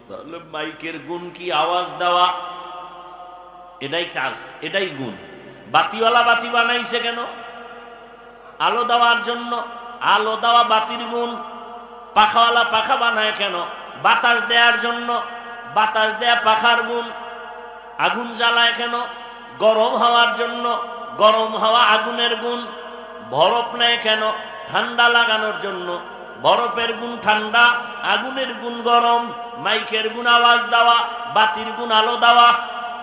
তাহলে মাইকের গুণ কি? আওয়াজ দেওয়া। এটাই কাজ, এটাই গুণ। বাতিওয়ালা বাতি বানাইছে কেন? আলো দেওয়ার জন্য। আলো দেওয়া বাতির গুণ। পাখাওয়ালা পাখা বানায় কেন? বাতাস দেওয়ার জন্য। বাতাস দেয়া পাখার গুণ। আগুন জ্বালায় কেন? গরম হওয়ার জন্য। গরম হাওয়া আগুনের গুণ। বরফ নেয় কেন? ঠান্ডা লাগানোর জন্য। বরফের গুণ ঠান্ডা, আগুনের গুণ গরম। মাইকের গুণ আওয়াজ দেওয়া, বাতির গুণ আলো দেওয়া।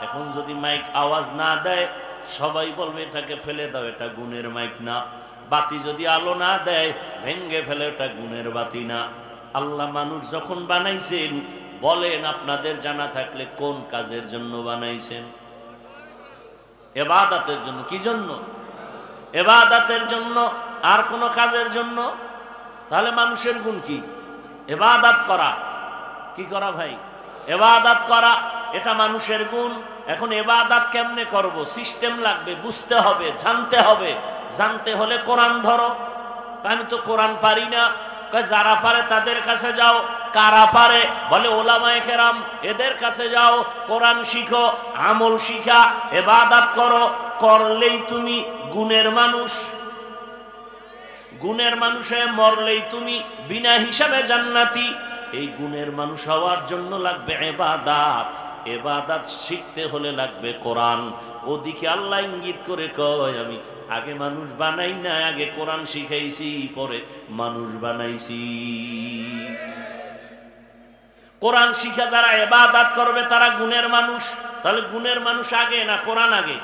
এখন যদি মাইক আওয়াজ না দেয়, সবাই বলবে এটাকে ফেলে দাও, এটা গুণের মাইক না। বাতি যদি আলো না দেয়, ভেঙ্গে ফেলে, এটা গুণের বাতি না। আল্লাহ মানুষ যখন বানাইছেন, বলেন আপনাদের জানা থাকলে কোন কাজের জন্য বানাইছেন? ইবাদতের জন্য। কি জন্য? ইবাদতের জন্য। আর কোন কাজের জন্য? তাহলে মানুষের গুণ কি? ইবাদত করা। কি করা ভাই? ইবাদত করা, এটা মানুষের গুণ। এখন ইবাদত কেমনে করব? সিস্টেম লাগবে, বুঝতে হবে, জানতে হবে। জানতে হলে কোরআন ধরো। আমি তো কোরআন পারি না। যারা পারে তাদের কাছে যাও। কারা পারে? বলে ওলামায়ে কেরাম, এদের কাছে যাও, কোরআন শিখো, আমল শিখা, ইবাদত করো। করলেই তুমি গুণের মানুষ। গুণের মানুষে মরলেই তুমি বিনা হিসাবে জান্নাতি। এই গুণের মানুষ হওয়ার জন্য লাগবে ইবাদত। ইবাদত শিখতে হলে লাগবে কোরআন। ওদিকে আল্লাহ ইঙ্গিত করে কয়, আমি আগে মানুষ বানাই না, আগে কোরআন শিখাইছি, পরে মানুষ বানাইছি। কোরআন শিখা যারা ইবাদত করবে তারা গুণের মানুষ। তাহলে গুণের মানুষ আগে না কোরআন আগে?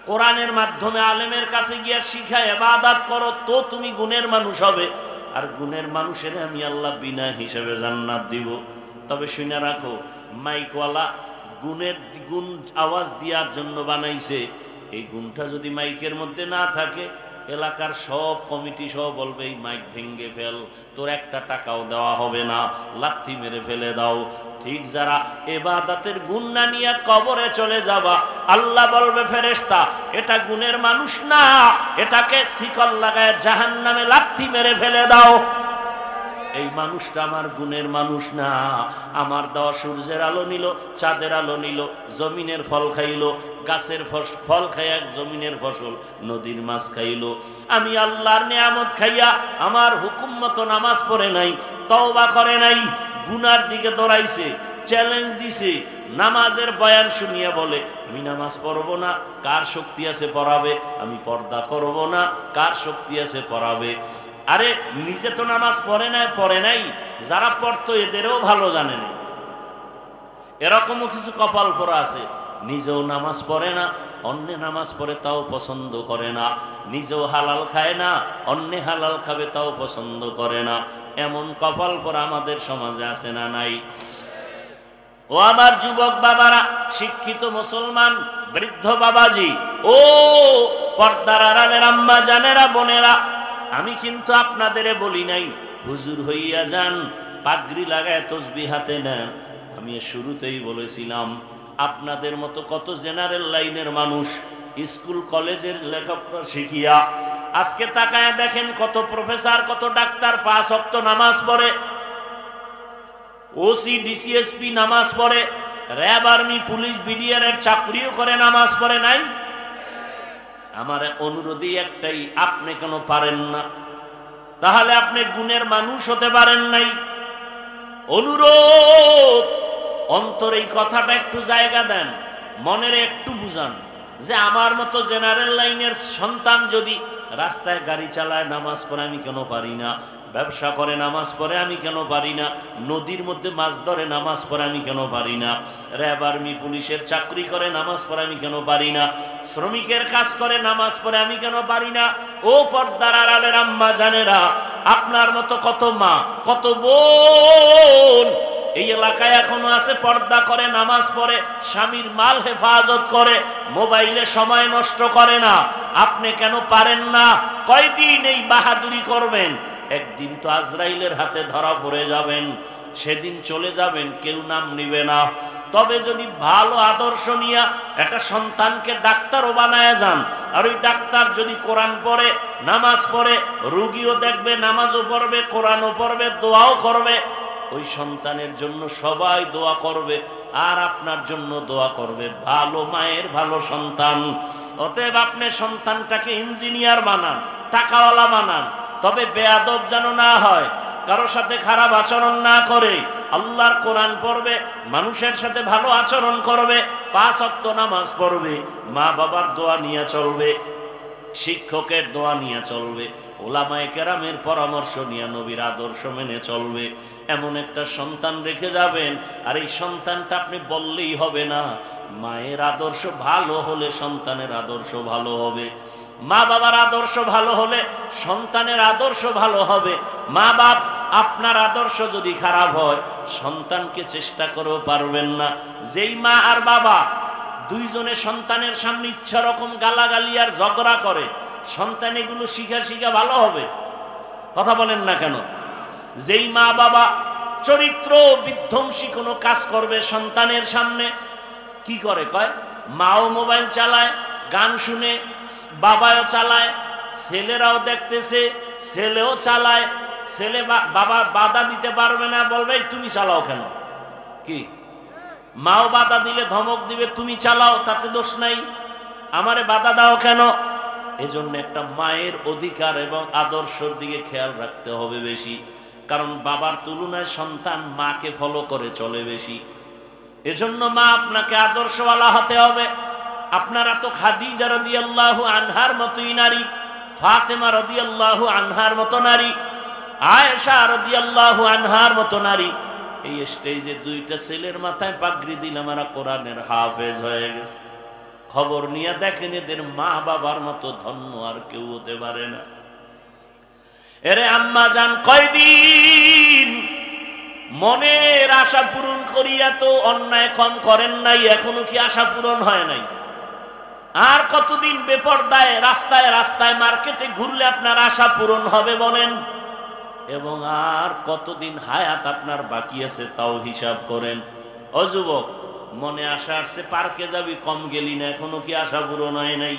কোরআনের মাধ্যমে আলেমের কাছে গিয়া শিখা ইবাদত করো, তো তুমি গুণের মানুষ হবে। আর গুণের মানুষের আমি আল্লাহ বিনা হিসেবে জান্নাত দিব। তবে শুনে রাখো, মাইকওয়ালা গুণের গুণ আওয়াজ দেওয়ার জন্য বানাইছে। এই গুণটা যদি মাইকের মধ্যে না থাকে, এলাকার সব কমিটি সহ বলবে এই মাইক ভেঙ্গে ফেল, তোর একটা টাকাও দেওয়া হবে না, লাথি মেরে ফেলে দাও। ঠিক যারা ইবাদতের গুণ না নিয়ে কবরে চলে যাবা, আল্লাহ বলবে ফেরেশতা, এটা গুণের মানুষ না, এটাকে শিকল লাগায় জাহান্নামে লাথি মেরে ফেলে দাও। এই মানুষটা আমার গুণের মানুষ না। আমার দেওয়া সূর্যের আলো নিল, চাঁদের আলো নিল, জমিনের ফল খাইলো, গাছের ফল খাইয়া জমিনের ফসল, নদীর মাছ খাইলো। আমি আল্লাহর নিয়ামত খাইয়া আমার হুকুম মতো নামাজ পড়ে নাই, তওবা করে নাই, গুনার দিকে দৌড়াইছে, চ্যালেঞ্জ দিছে। নামাজের বয়ান শুনিয়া বলে আমি নামাজ পড়বো না, কার শক্তি আছে পড়াবে? আমি পর্দা করব না, কার শক্তি আছে পড়াবে? আরে নিজে তো নামাজ পড়ে নাই, যারা পড়তো এদেরও ভালো জানে না। এরকমও কিছু কপাল পরা আছে, নিজেও নামাজ পড়ে না, অন্যে নামাজ পড়ে তাও পছন্দ করে না, নিজেও হালাল খায় না, অন্যে হালাল খাবে তাও পছন্দ করে না। এমন কপাল পরা আমাদের সমাজে আছে না নাই? ও আমার যুবক বাবারা, শিক্ষিত মুসলমান বৃদ্ধ বাবাজি, ও পর্দার আড়ালের আম্মা জানেরা, বোনেরা, আমি কিন্তু আপনাদের বলি নাই হুজুর হইয়া যান, পাগড়ি লাগায় তসবিহ হাতে নেন। আমি শুরুতেই বলেছিলাম আপনাদের মতো কত জেনারেল লাইনের মানুষ স্কুল কলেজের লেখাপড়া শিখিয়া আজকে তাকায় দেখেন কত প্রফেসর, কত ডাক্তার 5 ওয়াক্ত নামাজ পড়ে। ওসি ডিসিএসপি নামাজ পড়ে, র্যাব আর্মি পুলিশ বিডিআর এর চাকরিও করে, নামাজ পড়ে নাই? আমার অনুরোধই একটাই, আপনি কেন পারেন না? তাহলে আপনি গুণের মানুষ হতে পারেন নাই। অনুরোধ, অন্তরে এই কথাটা একটু জায়গা দেন, মনের একটু বুঝান যে আমার মতো জেনারেল লাইনের সন্তান যদি রাস্তায় গাড়ি চালায় নামাজ পড়ে আমি কেন পারি না? ব্যবসা করে নামাজ পড়ে আমি কেন পারি না? নদীর মধ্যে মাছ ধরে নামাজ পড়ে আমি কেন পারি না? র্যাব আর্মি পুলিশের চাকরি করে নামাজ পড়ে আমি কেন পারি না? শ্রমিকের কাজ করে নামাজ পড়ে আমি কেন পারি না? ও পর্দার আড়ালের আম্মা জানেরা, আপনার মতো কত মা, কত বোন এই এলাকায় এখনো আছে, পর্দা করে নামাজ পড়ে, স্বামীর মাল হেফাজত করে, মোবাইলে সময় নষ্ট করে না। আপনি কেন পারেন না? কয়দিন এই বাহাদুরি করবেন? একদিন তো আজরাইলের হাতে ধরা পড়ে যাবেন, সেদিন চলে যাবেন, কেউ নাম নিবে না। তবে যদি ভালো আদর্শ নিয়ে একটা সন্তানকে ডাক্তারও বানায় যান, আর ওই ডাক্তার যদি কোরআন পড়ে, নামাজ পড়ে, রুগীও দেখবে, নামাজও পড়বে, কোরআনও পড়বে, দোয়াও করবে, ওই সন্তানের জন্য সবাই দোয়া করবে, আর আপনার জন্য দোয়া করবে। ভালো মায়ের ভালো সন্তান। অতএব আপনি সন্তানটাকে ইঞ্জিনিয়ার বানান, টাকাওয়ালা বানান, তবে বেয়াদব যেন না হয়, কারো সাথে খারাপ আচরণ না করে, আল্লাহর কোরআন পড়বে, মানুষের সাথে ভালো আচরণ করবে, 5 ওয়াক্ত নামাজ পড়বে, মা বাবার দোয়া নিয়ে চলবে, শিক্ষকের দোয়া নিয়ে চলবে, ওলামায়ে কেরামের পরামর্শ নিয়ে নবীর আদর্শ মেনে চলবে। এমন একটা সন্তান রেখে যাবেন, আর এই সন্তানটা আপনি বললেই হবে না। মায়ের আদর্শ ভালো হলে সন্তানের আদর্শ ভালো হবে, মা বাবার আদর্শ ভালো হলে সন্তানের আদর্শ ভালো হবে। মা বাপ আপনার আদর্শ যদি খারাপ হয়, সন্তানকে চেষ্টা করেও পারবেন না। যেই মা আর বাবা দুইজনে সন্তানের সামনে ইচ্ছা রকম গালাগালি আর ঝগড়া করে, সন্তান এগুলো শিখা শিখা ভালো হবে? কথা বলেন না কেন? যেই মা বাবা চরিত্র বিধ্বংসী কোনো কাজ করবে সন্তানের সামনে, কি করে কয়, মাও মোবাইল চালায়, গান শুনে, বাবাও চালায়, ছেলেরাও দেখতেছে, ছেলেও চালায়, ছেলে বাবা বাধা দিতে পারবে না, বলবে তুমি চালাও কেন? কি মাও বাধা দিলে ধমক দিবে, তুমি চালাও, তাতে দোষ নাই, আমারে বাধা দাও কেন? এজন্য একটা মায়ের অধিকার এবং আদর্শের দিকে খেয়াল রাখতে হবে বেশি, কারণ বাবার তুলনায় সন্তান মাকে ফলো করে চলে বেশি। এজন্য মা আপনাকে আদর্শওয়ালা হতে হবে। আপনারা তো খাদিজা রাদিয়াল্লাহু আনহার মতোই নারী, ফাতেমা রাদিয়াল্লাহু আনহার মতো নারী, আয়েশা রাদিয়াল্লাহু আনহার মতো নারী। এই স্টেজে দুইটা ছেলের মাথায় পাগড়ি দিলাম, আমরা কোরআনের হাফেজ হয়ে গেছে। খবর নিয়ে দেখেন, এদের মা বাবার মতো ধন্য আর কেউ হতে পারে না। এরে আম্মা জান, কয়দিন মনের আশা পূরণ করিয়া তো অন্যায় কম করেন নাই, এখনো কি আশা পূরণ হয় নাই? আর কতদিন বেপরদায় রাস্তায় রাস্তায় মার্কেটে ঘুরলে আপনার আশা পূরণ হবে বলেন? এবং আর কতদিন হায়াত আপনার বাকি আছে তাও হিসাব করেন। ও যুবক, মনে আশা আসছে পার্কে যাবি, কম গেলি না, এখনো কি আশা পূরণ হয় নাই?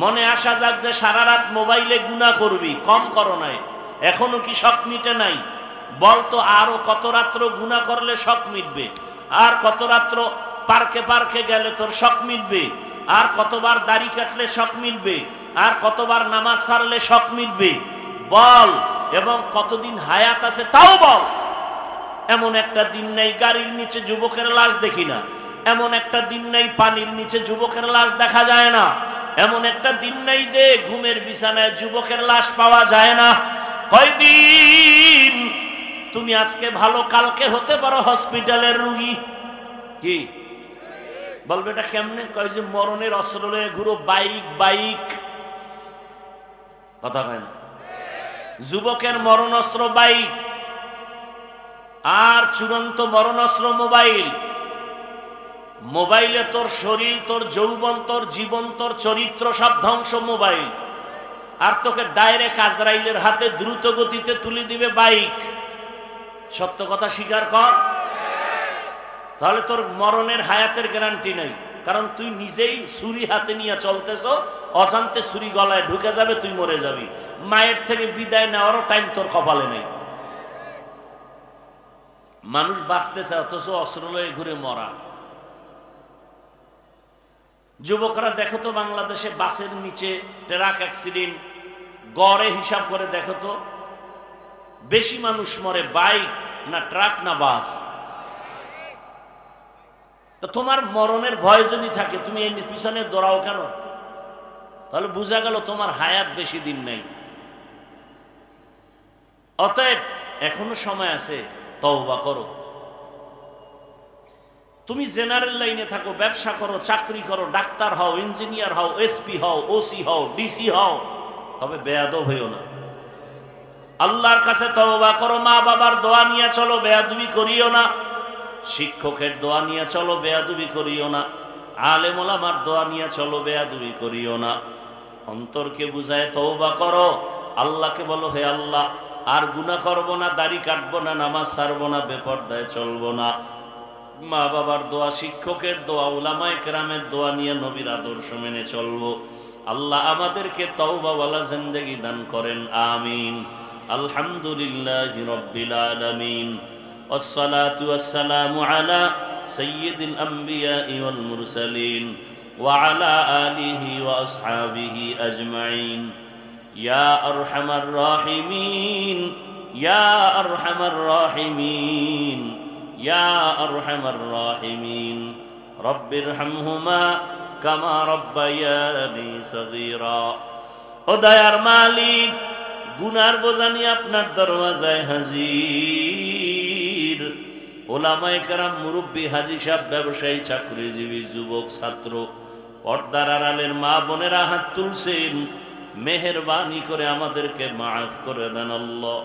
মনে আশা যাক যে সারা রাত মোবাইলে গুনাহ করবি, কম করো নাই, এখনো কি শখ মিটে নাই? বলতো আরো কত রাত্র গুনাহ করলে শখ মিটবে, আর কত রাত্র পার্কে পার্কে গেলে তোর শখ মিটবে, আর কতবার দাড়ি কাটলে শখ মিটবে, আর কতবার নামাজ ছাড়লে শখ মিটবে, বল। এবং কতদিন হায়াত আছে তাও বল। এমন একটা দিন নেই গাড়ির নিচে যুবকের লাশ দেখি না, এমন একটা দিন নেই পানির নিচে যুবকের লাশ দেখা যায় না, এমন একটা দিন নেই যে ঘুমের বিছানায় যুবকের লাশ পাওয়া যায় না। কয়দিন তুমি আজকে ভালো, কালকে হতে পারো হসপিটালের রুগী। কি বলবে এটা কেমনে? কয় যে মরণের অস্ত্র লয়ে ঘুরো, বাইক বাইক, কথা কয় না? যুবকের মরণাস্ত্র বাইক, আর চূড়ান্ত মরণাস্ত্র মোবাইল। মোবাইলে তোর শরীর, তোর যৌবন, তোর জীবন, তোর চরিত্র সব ধ্বংস মোবাইল। আর তোকে ডাইরেক্ট আজরাইলের হাতে দ্রুত গতিতে তুলে দিবে বাইক। সত্য কথা স্বীকার কর। তাহলে তোর মরণের হায়াতের গ্যারান্টি নাই, কারণ তুই নিজেই ছুরি হাতে নিয়ে চলতেছ, অজান্তে ছুরি গলায় ঢুকে যাবে, তুই মরে যাবি। মায়ের থেকে বিদায় নেওয়ারও টাইম তোর কপালে নেই। মানুষ বাঁচতেছে অথচ অস্ত্র লয়ে ঘুরে মরা। যুবকরা দেখো তো বাংলাদেশে বাসের নিচে ট্রাক অ্যাক্সিডেন্ট গড়ে হিসাব করে দেখো তো বেশি মানুষ মরে বাইক না ট্রাক না বাস? তো তোমার মরণের ভয় যদি থাকে তুমি এর পিছনে দৌড়াও কেন? তাহলে বোঝা গেল তোমার হায়াত বেশি দিন নাই। অতএব এখনো সময় আছে, তওবা করো। তুমি জেনারেল লাইনে থাকো, ব্যবসা করো, চাকরি করো, ডাক্তার হও, ইঞ্জিনিয়ার হও, এসপি হও, ওসি হও, ডিসি হও, তবে বেয়াদব হইও না। আল্লাহর কাছে তওবা করো। মা বাবার দোয়া নিয়ে চলো, বেয়াদবি করিও না। শিক্ষকের দোয়া নিয়ে চলো, বেয়াদবি করিও না। আলেম ওলামার দোয়া নিয়ে চলো, বেয়াদবি করিও না। অন্তরকে বুঝায় তওবা করো। আল্লাহকে বলো, হে আল্লাহ, আর গুনাহ করব না, দাড়ি কাটবো না, নামাজ ছাড়বো না, বেপরদায় চলবো না। মা বাবার দোয়া, শিক্ষকের দোয়া, উলামায়ে কেরামের দোয়া নিয়ে নবীর আদর্শ মেনে চলবো। আল্লাহ আমাদেরকে তওবাওয়ালা জিন্দেগি দান করেন, আমিন। আলহামদুলিল্লাহি রাব্বিল আলামিন, ওয়াসসালাতু ওয়াসসালামু আলা সাইয়্যিদিল আমবিয়াই ওয়াল মুরসালিন ওয়া আলা আলিহি ওয়া আসহাবিহি আজমাইন। ইয়া আরহামার রাহিমিন, ইয়া আরহামার রাহিমিন, ইয়া আরহামার রাহিমিন। রব্বিরহামহুমা কামা রব্বায়ানি সগীরা। ও দয়ার মালিক, গুনার বোঝা নিয়ে আপনার দরওয়াজায় হাজির। ওলামায়ে কেরাম, মুরব্বী, হাজী সাহেব, ব্যবসায়ী, চাকরিজীবী, যুবক, ছাত্র, পর্দার আড়ালের মা বোনেরা হাত তুলছেন। মেহেরবানি করে আমাদেরকে মাফ করে দেন আল্লাহ।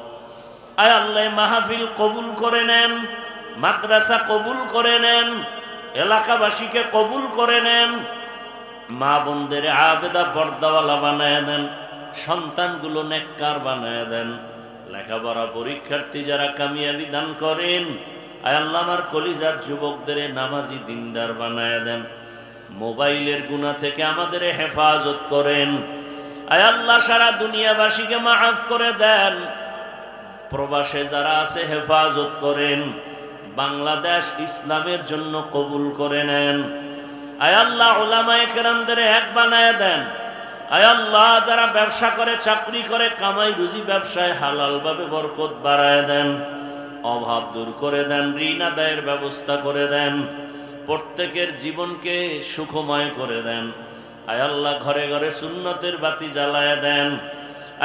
আয় আল্লাহ, মাহফিল কবুল করে নেন, মাদ্রাসা কবুল করে নেন, এলাকাবাসীকে কবুল করে নেন। মা বোনদের আবেদা পর্দাওয়ালা বানায় দেন, সন্তানগুলো নেককার বানায় দেন। লেখাপড়া পরীক্ষার্থী যারা কামিয়াবি দান করেন। আয় আল্লাহ, আমার কলিজার যুবকদের নামাজি দিনদার বানায় দেন। মোবাইলের গুনাহ থেকে আমাদের হেফাজত করেন। আয় আল্লাহ, সারা দুনিয়াবাসীকে মাফ করে দেন। প্রবাসে যারা আছে হেফাজত করেন। বাংলাদেশ ইসলামের জন্য কবুল করে নেন। আয় আল্লাহ, উলামায়ে কেরামদের এক বানায় দেন। আয় আল্লাহ, যারা ব্যবসা করে, চাকরি করে, কামাই রুজি ব্যবসায় হালালভাবে বরকত বাড়ায় দেন, অভাব দূর করে দেন, ঋণ আদায়ের ব্যবস্থা করে দেন, প্রত্যেকের জীবনকে সুখময় করে দেন। আয় আল্লাহ, ঘরে ঘরে সুন্নতের বাতি জ্বালায় দেন।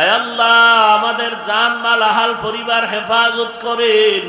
আয় আল্লাহ, আমাদের জান মাল আহাল পরিবার হেফাজত করেন।